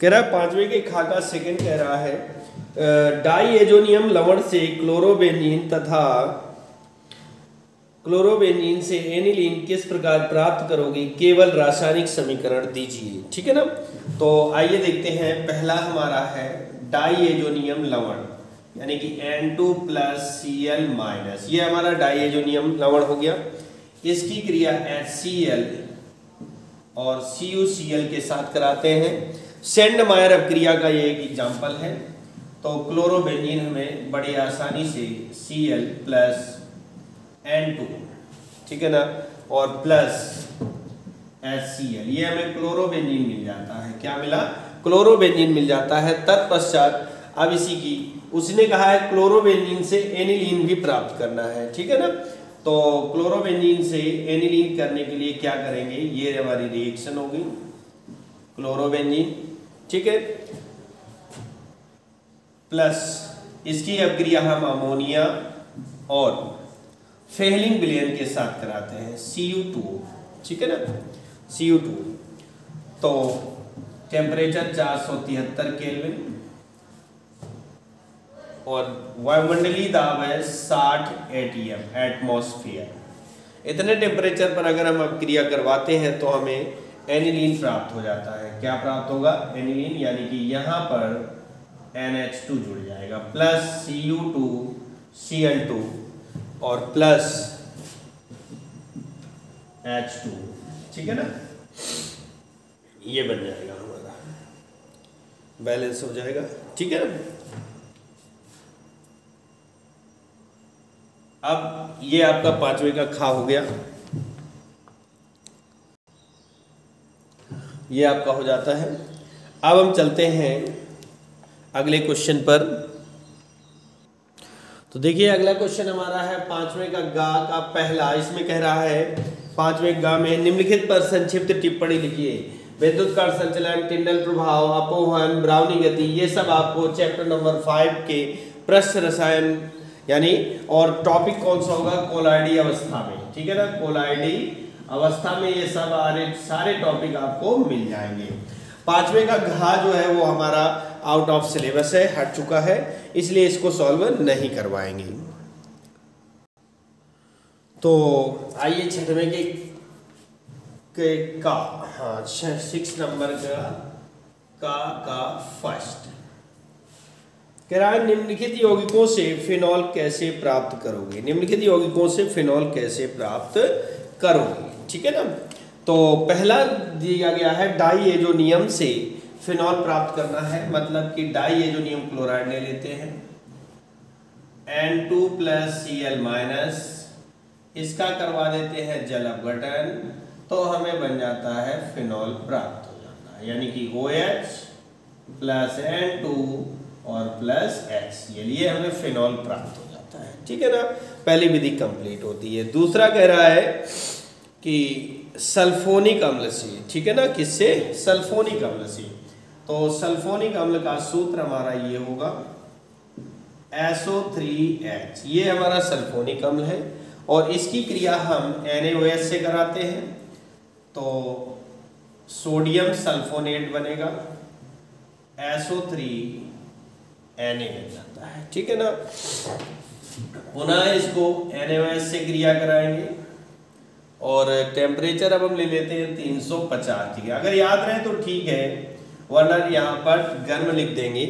5वें के खा का सेकंड कह रहा है डाईएजोनियम लवण से क्लोरोबेंजीन तथा क्लोरोबेंजीन से एनिलीन किस प्रकार प्राप्त करोगे, केवल रासायनिक समीकरण दीजिए, ठीक है ना। तो आइए देखते हैं। पहला हमारा है डाईएजोनियम लवण, यानी कि N2+Cl-, ये हमारा डाईएजोनियम लवण हो गया। इसकी क्रिया HCl और CuCl के साथ कराते हैं सेंड मायर अपक्रिया का ये एक एग्जाम्पल है। तो क्लोरोबेंजीन हमें बड़ी आसानी से Cl प्लस N2, ठीक है ना, और प्लस HCl, ये हमें क्लोरोबेंजीन मिल जाता है। क्या मिला? क्लोरोबेंजीन मिल जाता है। तत्पश्चात अब इसी की उसने कहा है क्लोरोबेंजीन से एनिलीन भी प्राप्त करना है, ठीक है ना। तो क्लोरोबेंजीन से एनिलीन करने के लिए क्या करेंगे, ये हमारी रिएक्शन होगी क्लोरोबेंजीन, ठीक है, प्लस इसकी अपक्रिया हम अमोनिया और फेहलिंग विलयन के साथ कराते हैं Cu2, ठीक है ना, Cu2। तो टेम्परेचर 473 केल्विन और वायुमंडलीय दाब है 60 ATM, एटमॉस्फेयर। इतने टेम्परेचर पर अगर हम अपक्रिया करवाते हैं तो हमें एनिलीन प्राप्त हो जाता है। क्या प्राप्त होगा? एनिलीन, यानी कि यहाँ पर NH2 जुड़ जाएगा प्लस Cu2 Cl2 और प्लस H2, ठीक है ना, ये बन जाएगा हमारा, बैलेंस हो जाएगा, ठीक है ना। अब ये आपका पांचवें का खा हो गया, ये आपका हो जाता है। अब हम चलते हैं अगले क्वेश्चन पर। तो देखिए अगला क्वेश्चन हमारा है पांचवें का गा का पहला। इसमें कह रहा है पांचवें गा में निम्नलिखित पर संक्षिप्त टिप्पणी लिखिए। विद्युत कण संचलन, टिंडल प्रभाव, अपोहन, ब्राउनी गति, ये सब आपको चैप्टर नंबर 5 के पृष्ठ रसायन यानी, और टॉपिक कौन सा होगा? कोलाइडी अवस्था में, ठीक है ना, कोलाइडी अवस्था में ये सब सारे टॉपिक आपको मिल जाएंगे। पांचवें का घा जो है वो हमारा आउट ऑफ सिलेबस है, हट चुका है, इसलिए इसको सॉल्व नहीं करवाएंगे। तो आइए छठवें के का, हाँ 6 नंबर का फर्स्ट कह रहा है निम्नलिखित यौगिकों से फिनॉल कैसे प्राप्त करोगे? निम्नलिखित यौगिकों से फिनॉल कैसे प्राप्त करोगे, ठीक है ना। तो पहला दिया गया है डाइएजोनियम से फिनॉल प्राप्त करना है, मतलब कि डाइएजोनियम क्लोराइड ले लेते हैं N2 प्लस Cl-, इसका करवा देते हैं जल अपघटन, तो हमें बन जाता है फिनॉल प्राप्त हो जाता है, यानी कि OH प्लस N2 और प्लस HCl, ये हमें फिनॉल प्राप्त हो जाता है, ठीक है ना। पहली विधि कंप्लीट होती है। दूसरा कह रहा है कि सल्फोनिक अम्ल से, ठीक है ना, किससे? सल्फोनिक अम्ल से। तो सल्फोनिक अम्ल का सूत्र हमारा ये होगा SO3H, ये हमारा सल्फोनिक अम्ल है और इसकी क्रिया हम NaOH से कराते हैं, तो सोडियम सल्फोनेट बनेगा, SO3Na बन जाता है, ठीक है ना। पुनः इसको NaOH से क्रिया कराएंगे और टेम्परेचर अब हम ले लेते हैं 350 डिग्री। अगर याद रहे तो ठीक है, वरना यहाँ पर गर्म लिख देंगे।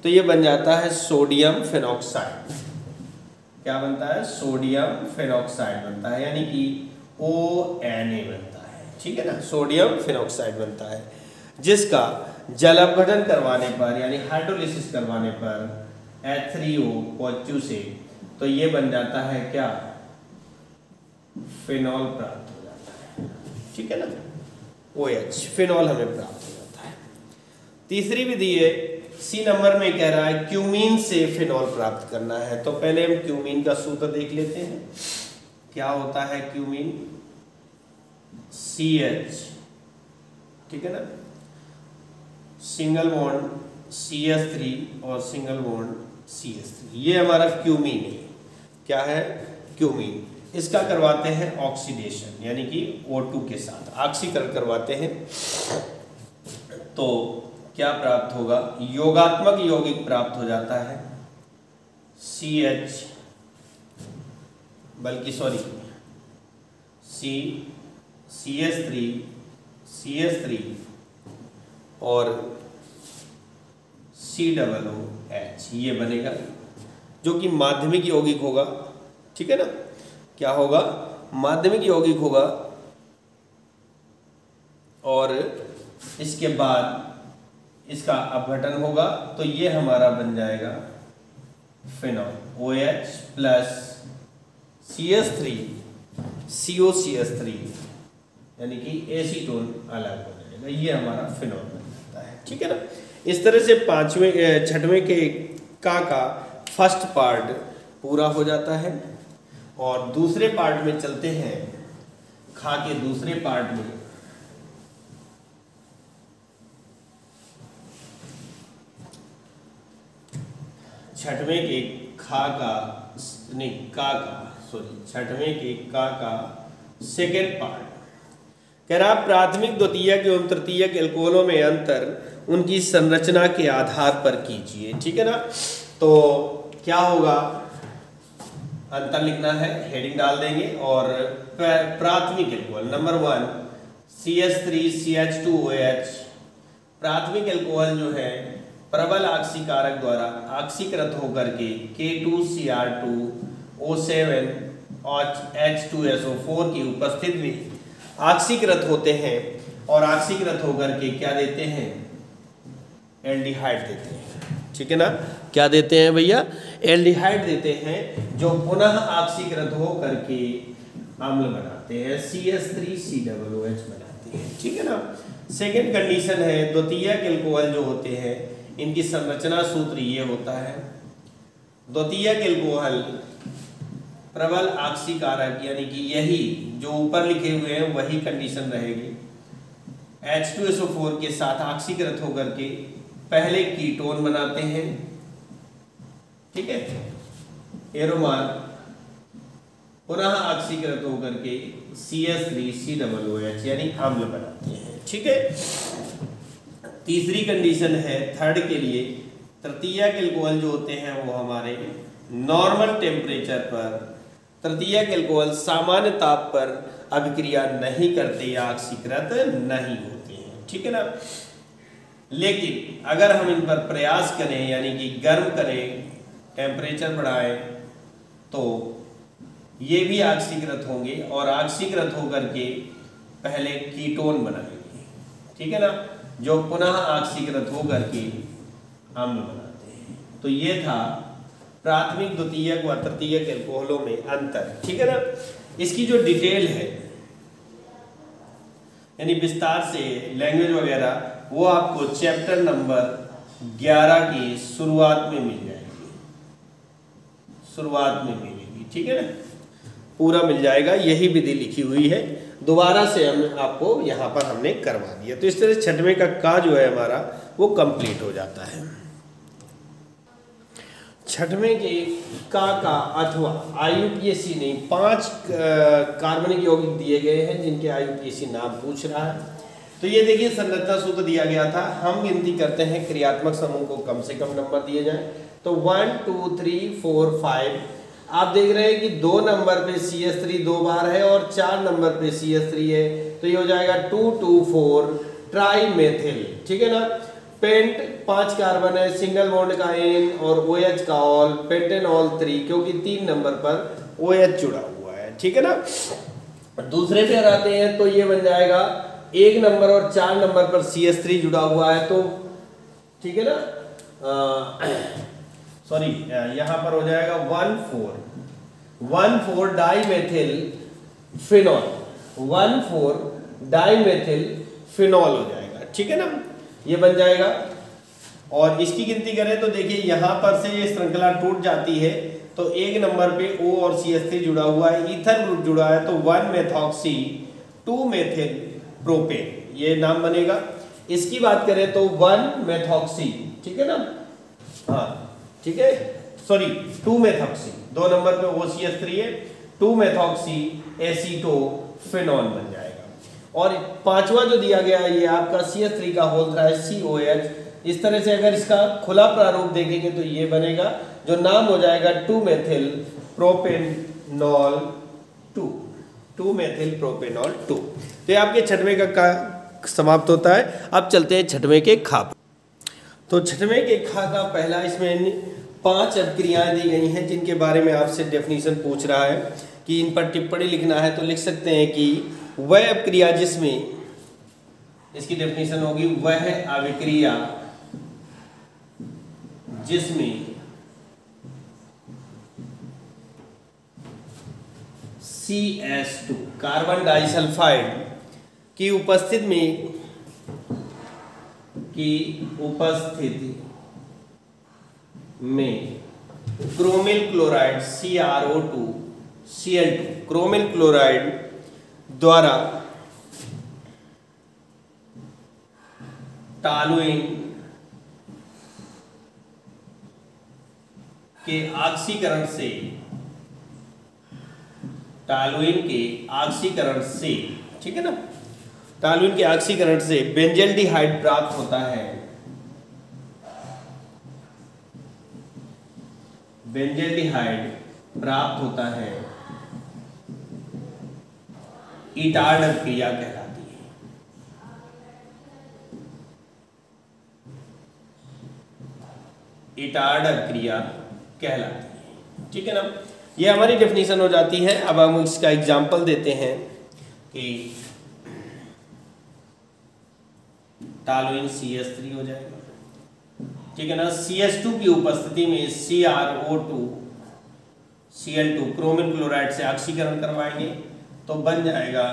तो ये बन जाता है सोडियम फिनॉक्साइड। क्या बनता है? सोडियम फिनॉक्साइड बनता है, यानी कि ONA बनता है, ठीक है ना, सोडियम फिनॉक्साइड बनता है, जिसका जल अपघटन करवाने पर यानी हाइड्रोलिसिस करवाने पर H3O पॉजिटिव से, तो ये बन जाता है क्या? फिनॉल प्राप्त हो जाता है, ठीक है ना, OH फिनॉल हमें प्राप्त हो जाता है। तीसरी विधि है, सी नंबर में कह रहा है क्यूमीन से फिनॉल प्राप्त करना है। तो पहले हम क्यूमीन का सूत्र देख लेते हैं। क्या होता है क्यूमीन? CH, ठीक है ना, सिंगल बॉन्ड CH3 और सिंगल बॉन्ड CH3, ये हमारा क्यूमीन है। क्या है? क्यूमीन। इसका करवाते हैं ऑक्सीडेशन, यानी कि O2 के साथ ऑक्सीकरण करवाते हैं, तो क्या प्राप्त होगा? योगात्मक यौगिक प्राप्त हो जाता है CH, बल्कि सॉरी CH3 और COOH, ये बनेगा, जो कि माध्यमिक यौगिक होगा, ठीक है ना। क्या होगा? माध्यमिक यौगिक होगा। और इसके बाद इसका अपघटन होगा तो ये हमारा बन जाएगा phenol, OH plus CS3 COCS3 यानी कि एसीटोन अलग हो जाएगा, ये हमारा फिनॉल बन जाता है। ठीक है ना। इस तरह से छठवें के का फर्स्ट पार्ट पूरा हो जाता है और दूसरे पार्ट में चलते हैं। खा के दूसरे पार्ट में छठवें के छठवें के का सेकेंड पार्ट कह रहा प्राथमिक, द्वितीयक एवं तृतीयक एल्कोहलों में अंतर उनकी संरचना के आधार पर कीजिए। ठीक है ना। तो क्या होगा, अंतर लिखना है, हेडिंग डाल देंगे और प्राथमिक एल्कोहल नंबर 1 CH3CH2OH प्राथमिक एल्कोहल जो है प्रबल आक्सीकारक द्वारा आक्सीकृत होकर के K2Cr2O7 और H2SO4 की उपस्थिति में आक्सीकृत होते हैं और आक्सीकृत होकर के क्या देते हैं, एल्डिहाइड देते हैं। ठीक है ना। क्या देते हैं भैया, एल्डिहाइड देते हैं जो पुनः आक्सीकृत होकर के अम्ल बनाते हैं, CH3COOH बनाते हैं। ठीक है ना। सेकेंड कंडीशन है द्वितीयक एल्कोहल जो होते हैं इनकी संरचना सूत्र ये होता है, द्वितीयक एल्कोहल प्रबल आक्सीकारक यानी कि यही जो ऊपर लिखे हुए हैं वही कंडीशन रहेगी, H2SO4 के साथ आक्सीकृत होकर के पहले कीटोन बनाते हैं। ठीक है, एरोमार पुनः आक्सीकृत होकर के CH3COOH यानी अम्ल बनाते हैं। ठीक है। तीसरी कंडीशन है थर्ड के लिए, तृतीयक एल्कोहल जो होते हैं वो हमारे नॉर्मल टेम्परेचर पर, तृतीयक एल्कोहल सामान्य ताप पर अभिक्रिया नहीं करते या आक्सीकृत नहीं होते हैं। ठीक है ना। लेकिन अगर हम इन पर प्रयास करें यानी कि गर्म करें, टेम्परेचर बढ़ाएं, तो ये भी आक्सीकृत होंगे और आक्सीकृत होकर के पहले कीटोन बनाएंगे। ठीक है ना, जो पुनः आक्सीकृत होकर के अम्ल बनाते हैं। तो ये था प्राथमिक, द्वितीयक व तृतीयक एल्कोहलों में अंतर। ठीक है ना। इसकी जो डिटेल है यानी विस्तार से लैंग्वेज वगैरह वो आपको चैप्टर नंबर 11 की शुरुआत में मिल जाएगी, शुरुआत में मिलेगी। ठीक है ना, पूरा मिल जाएगा, यही विधि लिखी हुई है, दोबारा से हम आपको यहाँ पर हमने करवा दिया। तो इस तरह छठवें का जो है हमारा वो कंप्लीट हो जाता है। छठवें के का अथवा IUPAC नहीं, 5 कार्बनिक यौगिक दिए गए हैं जिनके IUPAC नाम पूछ रहा है। तो ये देखिए संरचना सूत्र दिया गया था, हम गिनती करते हैं क्रियात्मक समूह को कम से कम नंबर दिए जाएं। तो 1 2 3 4 5 आप देख रहे हैं कि 2 नंबर पे CH3 2 बार है और 4 नंबर पे CH3 है, तो ये हो जाएगा 2 2 4 ट्राईमेथिल। ठीक है ना। पेंट 5 कार्बन है, सिंगल बॉन्ड का N और OH का ऑल, पेंटेनॉल 3 क्योंकि 3 नंबर पर OH जुड़ा हुआ है। ठीक है ना। दूसरे पे आते हैं तो ये बन जाएगा 1 नंबर और 4 नंबर पर CH3 जुड़ा हुआ है, तो ठीक है ना, सॉरी यहाँ पर हो जाएगा 1,4 डाईमेथिल फिनॉल, 1,4 डाईमेथिल फिनॉल हो जाएगा। ठीक है ना, ये बन जाएगा। और इसकी गिनती करें तो देखिए यहाँ पर से ये श्रृंखला टूट जाती है, तो 1 नंबर पे O और CH3 जुड़ा हुआ है, ईथर ग्रुप जुड़ा है, तो 1-मेथॉक्सी 2-मेथिल प्रोपेन ये नाम बनेगा। इसकी बात करें तो 1-मेथॉक्सी, ठीक है ना, हाँ ठीक है, सॉरी 2-मेथॉक्सी, 2 नंबर पे OCH3 है, 2-मेथॉक्सी एसीटोफिनॉल बन जाएगा। और 5वां जो दिया गया है ये आपका CH3 का होल रहा है COH। इस तरह से अगर इसका खुला प्रारूप देखेंगे तो ये बनेगा, जो नाम हो जाएगा 2-मेथिल प्रोपेनॉल 2, 2-मेथिल प्रोपेनॉल 2। तो ये आपके छठवें का समाप्त होता है। अब चलते हैं छठवें के खा। तो छठवें के खा का पहला, इसमें 5 अभिक्रियाएं दी गई हैं जिनके बारे में आपसे डेफिनेशन पूछ रहा है कि इन पर टिप्पणी लिखना है, तो लिख सकते हैं कि वह अभिक्रिया जिसमें, इसकी डेफिनेशन होगी वह अभिक्रिया जिसमें CH2 कार्बन डाइसल्फाइड की उपस्थिति में chromyl chloride CrO2 Cl2 chromyl chloride द्वारा टॉलुइन के ऑक्सीकरण से ठीक है ना, टॉलुइन के ऑक्सीकरण से बेंजल्डिहाइड प्राप्त होता है। बेंजल्डिहाइड प्राप्त होता है, इटार्ड क्रिया कहलाती है। इटार्ड क्रिया कहलाती है, ठीक है ना। ये हमारी डेफिनेशन हो जाती है। अब हम इसका एग्जाम्पल देते हैं कि टॉलुइन CH3 हो जाएगा, ठीक है ना। CH2 की उपस्थिति में CrO2 Cl2 क्रोमिल क्लोराइड से ऑक्सीकरण करवाएंगे तो बन जाएगा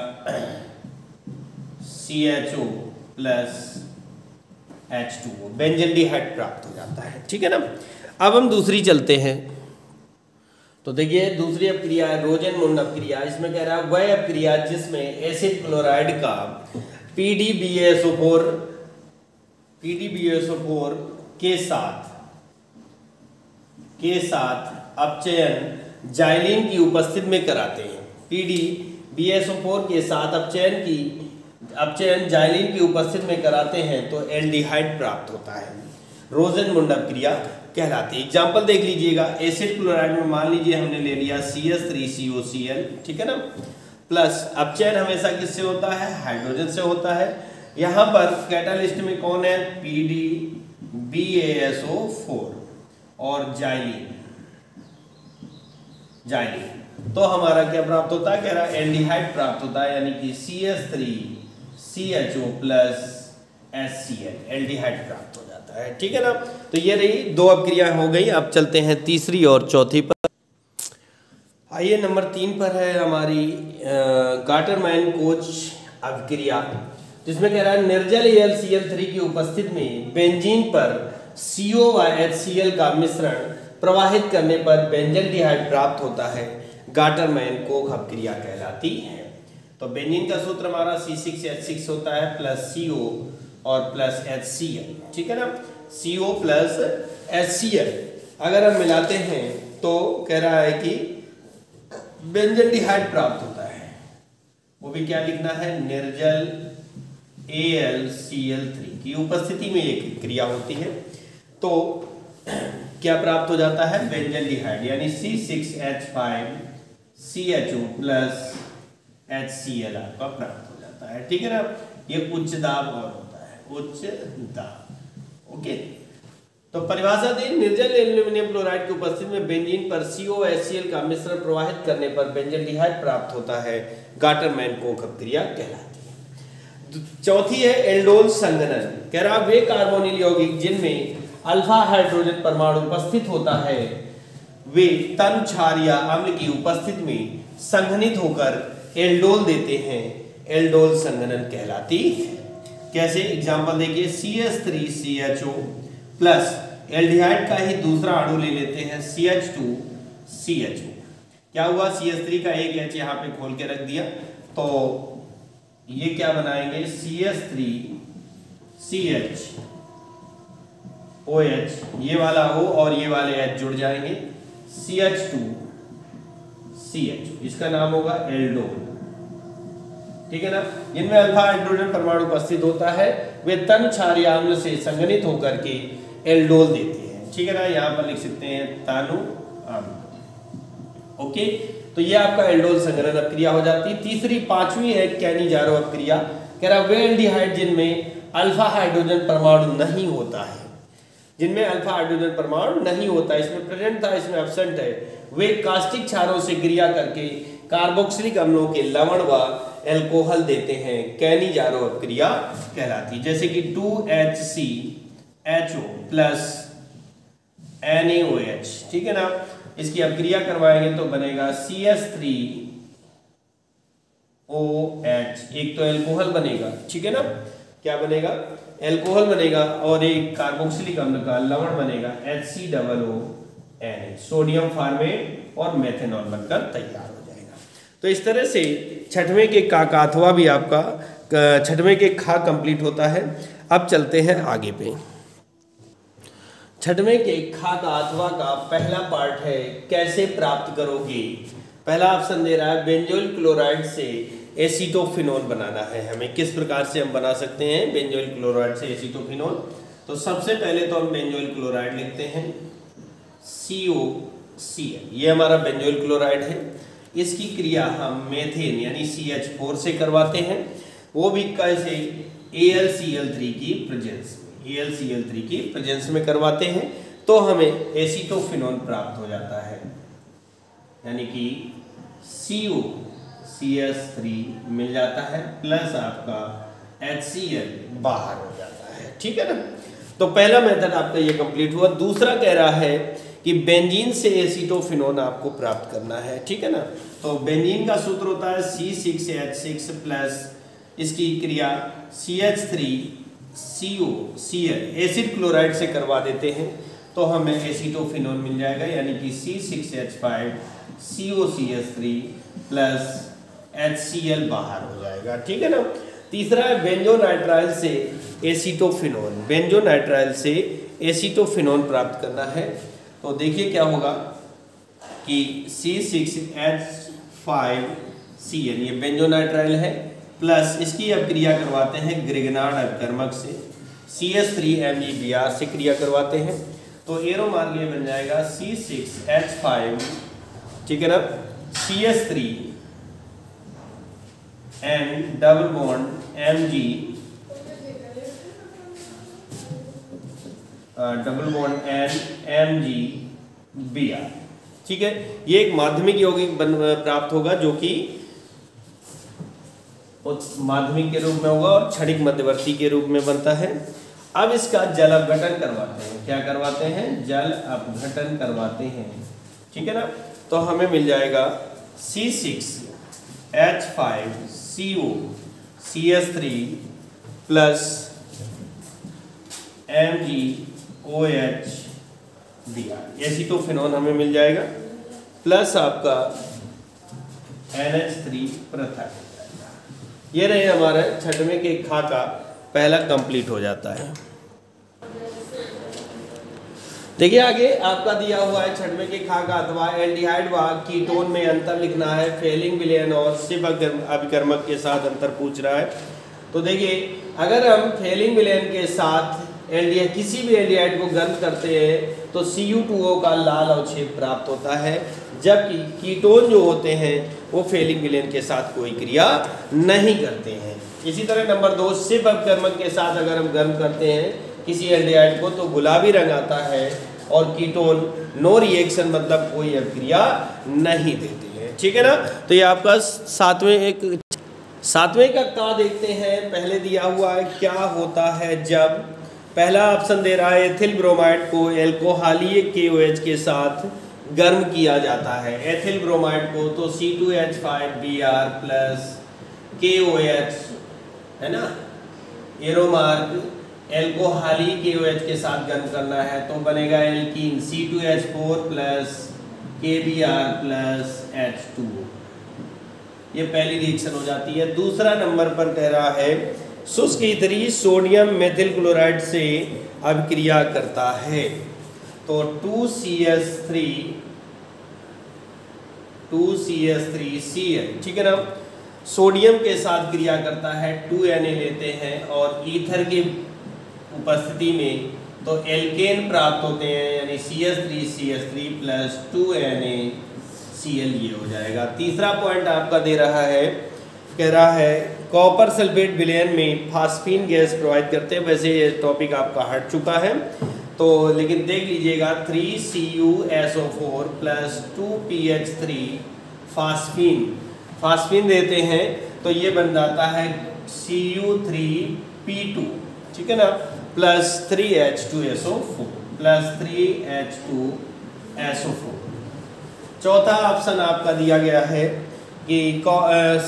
CHO प्लस H2O, बेंजल्डिहाइड प्राप्त हो जाता है, ठीक है ना। अब हम दूसरी चलते हैं। तो देखिए दूसरी अपक्रिया है रोजेनमुंड अपक्रिया। इसमें कह रहा है वह अपक्रिया जिसमें एसिड क्लोराइड का PDBaSO4 के साथ अपचयन जाइलिन की उपस्थिति में कराते हैं। PDBaSO4 के साथ अपचयन जाइलिन की उपस्थिति में कराते हैं तो एल्डिहाइड प्राप्त होता है, रोजेनमुंड अपक्रिया कहलाती है। एग्जाम्पल देख लीजिएगा। एसिड क्लोराइड में मान लीजिए हमने ले लिया CH3COCl, ठीक है ना, प्लस अपचयन हमेशा किससे होता है? हाइड्रोजन से होता है। यहाँ पर कैटालिस्ट में कौन है? PDBaSO4 और जाइलिन। तो हमारा क्या प्राप्त होता है? कह रहा है एल्डिहाइड प्राप्त होता है, यानी कि CH3CHO प्लस HCl, एल्डिहाइड प्राप्त हो जाता है, ठीक है ना। तो ये रही दो अपक्रियाएं हो गई। अब चलते हैं तीसरी और चौथी पर। आइए नंबर 3 पर है हमारी गाटरमैन कोच अपक्रिया, जिसमें कह रहा है निर्जल AlCl3 की उपस्थिति में बेंजीन पर CO व HCl का मिश्रण प्रवाहित करने पर बेंजल्डिहाइड प्राप्त होता है, गाटरमैन कोच अपक्रिया कहलाती है। तो बेंजीन का सूत्र हमारा C6H6 होता है प्लस CO और प्लस HCl, ठीक है ना। CO प्लस HCl अगर हम मिलाते हैं तो कह रहा है कि बेंजल्डिहाइड प्राप्त होता है। वो भी क्या लिखना है? निर्जल AlCl3 की उपस्थिति में एक क्रिया होती है तो क्या प्राप्त हो जाता है? बेंजल्डिहाइड, यानी C6H5CHO प्लस HCl आपका प्राप्त हो जाता है, ठीक है ना। ये उच्च दाब और होता है, उच्च दाब। ओके, तो परिभाषा दी, निर्जल एल्यूमिनियम क्लोराइड की उपस्थिति में बेंजीन पर CO HCl का मिश्रण प्रवाहित करने पर बेंजल्डिहाइड प्राप्त होता है, गाटरमैन कोच अपक्रिया कहलाती है। चौथी है एल्डोल संघनन। कह रहा वे कार्बोनिल यौगिक जिनमें अल्फा हाइड्रोजन परमाणु उपस्थित होता है वे तन क्षारीय अम्ल की उपस्थिति में संघनित होकर एल्डोल देते हैं, एल्डोल संघनन कहलाती है। कैसे? एग्जांपल देखिए, CH3CHO प्लस एल्डिहाइड का ही दूसरा अणु ले लेते हैं CH2CHO। क्या हुआ? CH3 का एक H यहाँ पे खोल के रख दिया तो ये क्या बनाएंगे? CH3CHOH, ये वाला O और ये वाले H जुड़ जाएंगे, CH2CHO, इसका नाम होगा एल्डोल, ठीक है ना। इनमें अल्फा हाइड्रोजन परमाणु उपस्थित होता है, वे तन क्षारीय अम्ल से संघनित होकर के एल्डोल देते हैं, ठीक है ना। यहाँ पर लिख सकते हैं तानु अम्ल। ओके, तो ये आपका एल्डोल संघनन अपक्रिया हो जाती है। तीसरी पांचवी है कैनिजारो अपक्रिया। कह रहा वे एल्डिहाइड जिनमें अल्फा हाइड्रोजन परमाणु नहीं होता है, जिनमें अल्फा हाइड्रोजन परमाणु नहीं होता, इसमें प्रेजेंट था इसमें एब्सेंट है, वे कास्टिक क्षारों से क्रिया करके कार्बोक्सिलिक अम्लों के लवण व एल्कोहल देते हैं, कैनिजारो अपक्रिया कहलाती है। जैसे कि 2HCHO प्लस NaOH, ठीक है ना। इसकी अब क्रिया करवाएंगे तो बनेगा CH3OH, एक तो एल्कोहल बनेगा, ठीक है ना, क्या बनेगा, एल्कोहल बनेगा, और एक कार्बोक्सिलिक अम्ल का लवण बनेगा HCOONA, सोडियम फॉर्मेट और मेथेनॉल बनकर तैयार हो जाएगा। तो इस तरह से छठवें के का अथवा भी आपका छठवें के खा कंप्लीट होता है। अब चलते हैं आगे पे। छठवें के खा का अथवा का पहला पार्ट है कैसे प्राप्त करोगे। पहला ऑप्शन दे रहा है बेंजोइल क्लोराइड से एसीटोफिनोल बनाना है हमें। किस प्रकार से हम बना सकते हैं बेंजोइल क्लोराइड से एसीटोफिनोल। तो सबसे पहले तो हम बेंजोइल क्लोराइड लिखते हैं COCl, ये हमारा बेंजोइल क्लोराइड है। इसकी क्रिया हम मेथेन यानी CH4 से करवाते हैं, वो भी कैसे, AlCl3 की प्रेजेंस में, AlCl3 की प्रेजेंस में करवाते हैं, तो हमें एसीटोफिनोल प्राप्त हो जाता है, यानी कि COCH3 मिल जाता है प्लस आपका HCl बाहर हो जाता है, ठीक है ना। तो पहला मेथड आपका ये कंप्लीट हुआ। दूसरा कह रहा है कि बेंजीन से एसीटोफिनोल आपको प्राप्त करना है, ठीक है ना। तो बेंजीन का सूत्र होता है C6H6 प्लस इसकी क्रिया CH3COCl एसिड क्लोराइड से करवा देते हैं, तो हमें एसीटोफिनोल मिल जाएगा, यानी कि C6H5COCH3 प्लस HCl बाहर हो जाएगा, ठीक है ना। तीसरा है बेंजोनाइट्राइल से एसीटोफिनोल, बेंजोनाइट्राइल से एसीटोफिनोल प्राप्त करना है। तो देखिए क्या होगा कि C6H5Cl ये बेंजोनाइट्राइल है, प्लस इसकी अब क्रिया करवाते हैं ग्रिगनार्ड अपकर्मक से, CH3MeBr से क्रिया करवाते हैं, तो एरो मार्ग ये बन जाएगा C6H5, ठीक है ना, CH3 and double bond Mg, double bond MgBr, ठीक है। ये एक माध्यमिक यौगिक प्राप्त होगा जो कि माध्यमिक के रूप में होगा और क्षणिक मध्यवर्ती के रूप में बनता है। अब इसका जल अपघटन करवाते हैं, क्या करवाते हैं, जल अपघटन करवाते हैं, ठीक है ना। तो हमें मिल जाएगा C6H5COCH3 प्लस MgOHBr, एसीटोफिनोल हमें मिल जाएगा, प्लस आपका NH3 पृथक। ये रहे हमारे छठवें के खा का पहला कंप्लीट हो जाता है। देखिए आगे आपका दिया हुआ है छठवें के खा का अथवा एल्डिहाइड व कीटोन में अंतर लिखना है, फेलिंग विलयन और शिव अभिकर्मक के साथ अंतर पूछ रहा है। तो देखिए अगर हम फेलिंग विलयन के साथ किसी भी एल्डिहाइड को गर्म करते हैं तो Cu2O का लाल अवक्षेप प्राप्त होता है, जबकि कीटोन जो होते हैं वो फेलिंग विलयन के साथ कोई क्रिया नहीं करते हैं। इसी तरह नंबर 2 शिव अपकर्मक के साथ अगर हम गर्म करते हैं किसी एल्डिहाइड को तो गुलाबी रंग आता है और कीटोन नो रिएक्शन, मतलब कोई अभिक्रिया नहीं देते हैं, ठीक है ना। तो ये आपका सातवें का देखते हैं। पहले दिया हुआ है क्या होता है जब, पहला ऑप्शन दे रहा है एथिल ब्रोमाइड को एल्कोहलीय KOH के साथ गर्म किया जाता है, एथिल ब्रोमाइड को, तो C2H5Br प्लस KOH है ना, एरो मार्क एल्कोहलीय KOH के साथ गर्म करना है तो बनेगा alkene C2H4 plus KBr plus H2O, ये पहली रिएक्शन हो जाती है। दूसरा नंबर पर कह रहा है शुष्क ईथरी सोडियम मेथिल क्लोराइड से अभिक्रिया करता है, तो 2CH3Cl, ठीक है ना, सोडियम के साथ क्रिया करता है, 2Na लेते हैं और ईथर की उपस्थिति में तो एल्केन प्राप्त होते हैं, यानी CH3CH3 प्लस 2NaCl ये हो जाएगा। तीसरा पॉइंट आपका दे रहा है, कह रहा है कॉपर सल्फेट विलयन में फास्फीन गैस प्रोवाइड करते हैं। वैसे ये टॉपिक आपका हट चुका है तो लेकिन देख लीजिएगा 3CuSO4 प्लस 2PH3 फास्फीन देते हैं तो ये बन जाता है Cu3P2, ठीक है ना, प्लस 3H2SO4। Plus 3H2SO4। चौथा ऑप्शन आपका दिया गया है कि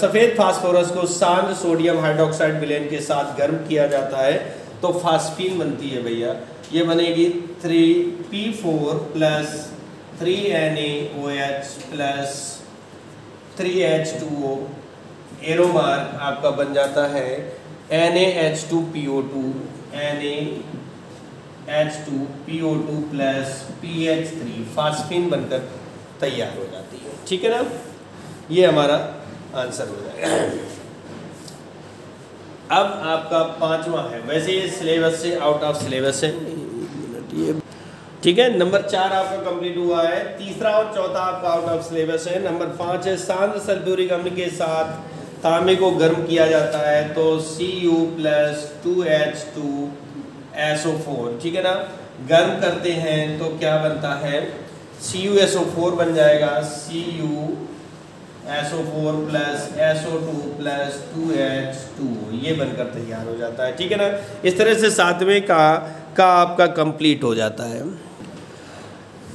सफ़ेद फास्फोरस को सांद्र सोडियम हाइड्रोक्साइड विलेन के साथ गर्म किया जाता है तो फास्फीन बनती है भैया। ये बनेगी 3P4 plus 3NaOH plus 3H2O। Arrow mark आपका बन जाता है NaH2PO2 NaH2PO2 plus PH3 phosphine बनकर तैयार हो जाती है। ठीक है ना, ये हमारा आंसर हो जाएगा। अब आपका पांचवा है, वैसे ये सिलेबस से आउट ऑफ सिलेबस है, ये ठीक है। नंबर 4 आपका कंप्लीट हुआ है। तीसरा और चौथा आपका आउट ऑफ सिलेबस है। नंबर 5 है सांद्र सल्फ्यूरिक अम्ल के साथ तांबे को गर्म किया जाता है तो Cu प्लस 2H2SO4। ठीक है ना, गर्म करते हैं तो क्या बनता है, CuSO4 बन जाएगा, CuSO4 plus SO2 plus 2H2, ये बनकर तैयार हो जाता है। ठीक है ना, इस तरह से सातवें का आपका कंप्लीट हो जाता है।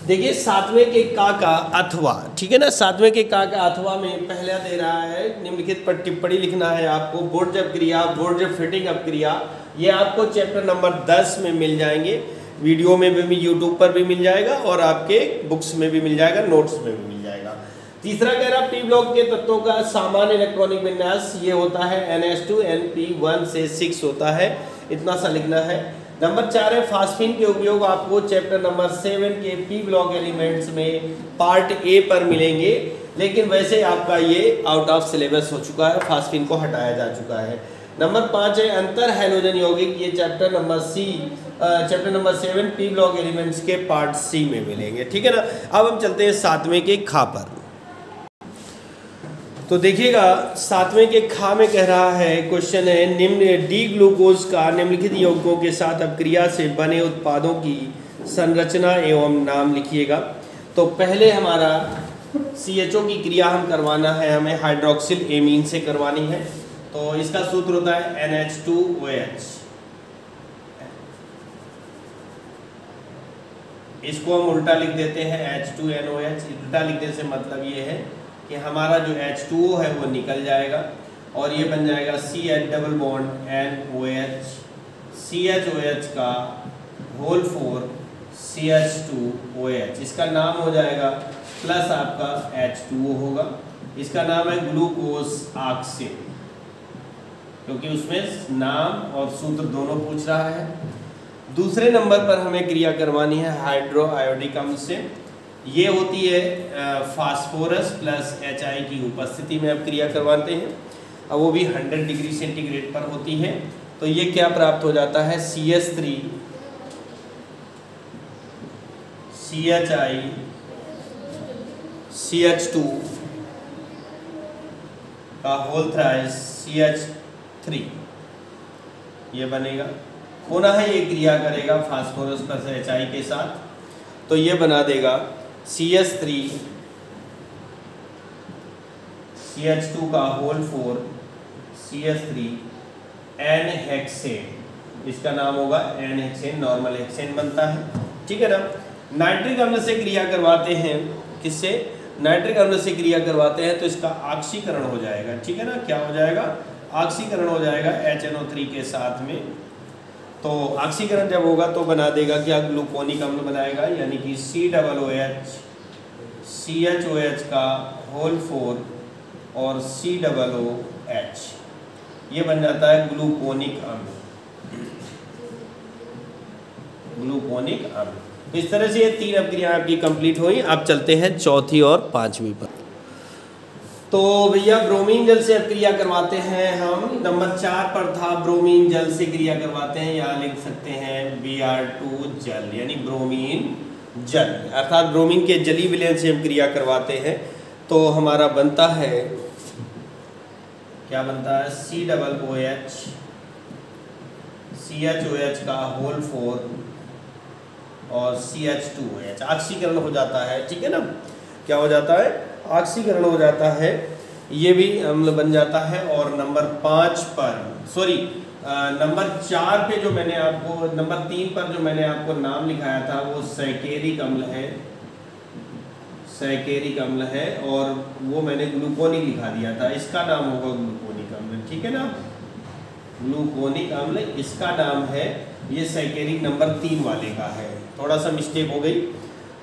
देखिए सातवें के का अथवा, ठीक है ना, सातवें के का अथवा में पहला दे रहा है निम्नलिखित पर टिप्पणी लिखना है आपको। बोर्ड अपक्रिया, बोर्ड फिटिंग अपक्रिया, ये आपको चैप्टर नंबर 10 में मिल जाएंगे। वीडियो में भी, यूट्यूब पर भी मिल जाएगा और आपके बुक्स में भी मिल जाएगा, नोट्स में भी मिल जाएगा। तीसरा कह रहा पी ब्लॉक के तत्वों का सामान्य इलेक्ट्रॉनिक विन्यास, ये होता है NH2NP1 से 6 होता है, इतना सा लिखना है। नंबर 4 है फास्फीन के उपयोग आपको चैप्टर नंबर 7 के पी ब्लॉक एलिमेंट्स में पार्ट ए पर मिलेंगे, लेकिन वैसे आपका ये आउट ऑफ सिलेबस हो चुका है, फास्फीन को हटाया जा चुका है। नंबर 5 है अंतर हैलोजन यौगिक, ये chapter number 7 P block elements के पार्ट सी में मिलेंगे। ठीक है ना, अब हम चलते हैं सातवें के खा पर। तो देखिएगा सातवें के खा में कह रहा है, क्वेश्चन है निम्न डी ग्लूकोज का निम्नलिखित यौगिकों के साथ अपक्रिया से बने उत्पादों की संरचना एवं नाम लिखिएगा। तो पहले हमारा CHO की क्रिया हम करवाना है, हमें हाइड्रोक्सिल एमीन से करवानी है। तो इसका सूत्र होता है NH2OH। इसको हम उल्टा लिख देते हैं H2NOH। उल्टा लिखने से मतलब ये है कि हमारा जो H2O है वो निकल जाएगा और ये बन जाएगा CH double bond NOH, CHOH का होल 4 CH2OH, इसका नाम हो जाएगा प्लस आपका H2O होगा। इसका नाम है ग्लूकोज ऑक्सीन, क्योंकि उसमें नाम और सूत्र दोनों पूछ रहा है। दूसरे नंबर पर हमें क्रिया करवानी है हाइड्रो आयोडिक अम्ल से, ये होती है फास्फोरस प्लस HI की उपस्थिति में अब क्रिया करवाते हैं, अब वो भी 100 डिग्री सेंटीग्रेड पर होती है। तो ये क्या प्राप्त हो जाता है, CH3 CHI CH2 का होल थ्राइस CH3, ये बनेगा। पुनः ये क्रिया करेगा फास्फोरस प्लस HI के साथ, तो ये बना देगा CH3 CH2 का होल 4 CH3 N-हेक्सेन, इसका नाम होगा N-हेक्सेन, नॉर्मल हेक्सेन बनता है। ठीक है ना, नाइट्रिक अम्ल से क्रिया करवाते हैं, किससे, नाइट्रिक अम्ल से क्रिया करवाते हैं तो इसका ऑक्सीकरण हो जाएगा। ठीक है ना, क्या हो जाएगा, ऑक्सीकरण हो जाएगा HNO3 के साथ में। तो ऑक्सीकरण जब होगा तो बना देगा क्या, ग्लूकोनिक अम्ल बनाएगा, यानी कि COOH CHOH का होल 4 और COOH, ये बन जाता है ग्लूकोनिक अम्ल, ग्लूकोनिक अम्ल। इस तरह से ये 3 अपक्रियाएं आपकी कंप्लीट हुई। अब चलते हैं चौथी और पांचवी पर। तो भैया ब्रोमीन जल से क्रिया करवाते हैं हम। नंबर 4 पर था ब्रोमीन जल से क्रिया करवाते हैं, यहाँ लिख सकते हैं Br2 जल, यानी ब्रोमीन जल, अर्थात ब्रोमीन के जलीय विलयन से हम क्रिया करवाते हैं। तो हमारा बनता है, क्या बनता है, COOH CHOH का होल 4 और CH2OH, ऑक्सीकरण हो जाता है। ठीक है ना, क्या हो जाता है, ऑक्सीकरण हो जाता है ये भी अम्ल बन जाता है। और नंबर 5 पर नंबर 4 पे जो मैंने आपको, नंबर 3 पर जो मैंने आपको नाम लिखाया था वो सैकेरिक अम्ल है, सैकेरिक अम्ल है, और वो मैंने ग्लूकोनिक लिखा दिया था, इसका नाम होगा ग्लूकोनिक अम्ल, ठीक है ना। ग्लूकोनिक अम्ल इसका नाम है, ये सैकेरिक नंबर 3 वाले का है, थोड़ा सा मिस्टेक हो गई।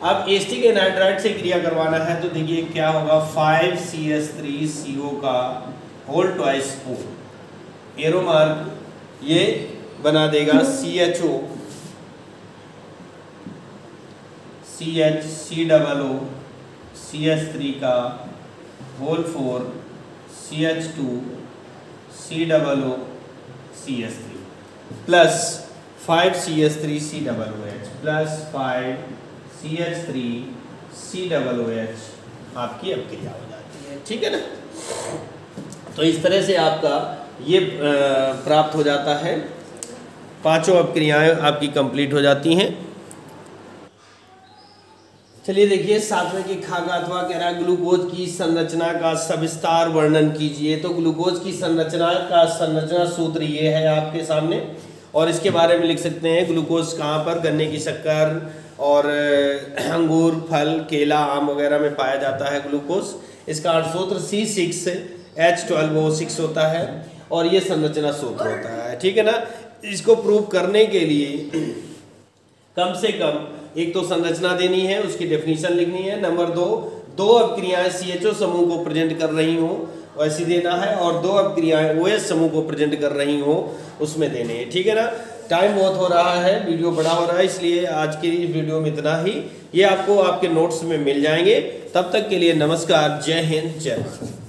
अब एसिटिक एनहाइड्राइड से क्रिया करवाना है तो देखिए क्या होगा, 5CH3CO का whole twice O, arrow mark ये बना देगा CHO CH COO CH3 का whole 4 CH2 COO CH3 plus 5CH3COOH plus 5CH3 COOH आपकी अपक्रिया हो जाती है, ठीक है ना। तो इस तरह से आपका ये प्राप्त हो जाता है, पांचों अपक्रियाएं आपकी कंप्लीट हो जाती हैं। चलिए देखिए 7वें की खागाथवा कह रहा है ग्लूकोज की संरचना का सविस्तार वर्णन कीजिए। तो ग्लूकोज की संरचना सूत्र ये है आपके सामने, और इसके बारे में लिख सकते हैं ग्लूकोज कहाँ पर, गन्ने की शक्कर और अंगूर, फल, केला, आम वगैरह में पाया जाता है ग्लूकोज। इसका सूत्र C6H12O6 होता है, और ये संरचना सूत्र होता है, ठीक है ना। इसको प्रूव करने के लिए कम से कम एक तो संरचना देनी है, उसकी डेफिनेशन लिखनी है, नंबर 2 अपक्रियाएं CHO समूह को प्रेजेंट कर रही हो वैसी देना है, और 2 अपक्रियाएं OH समूह को प्रेजेंट कर रही हो उसमें देने हैं, ठीक है ना। टाइम बहुत हो रहा है, वीडियो बड़ा हो रहा है, इसलिए आज की वीडियो में इतना ही। ये आपको आपके नोट्स में मिल जाएंगे। तब तक के लिए नमस्कार, जय हिंद, जय भारत।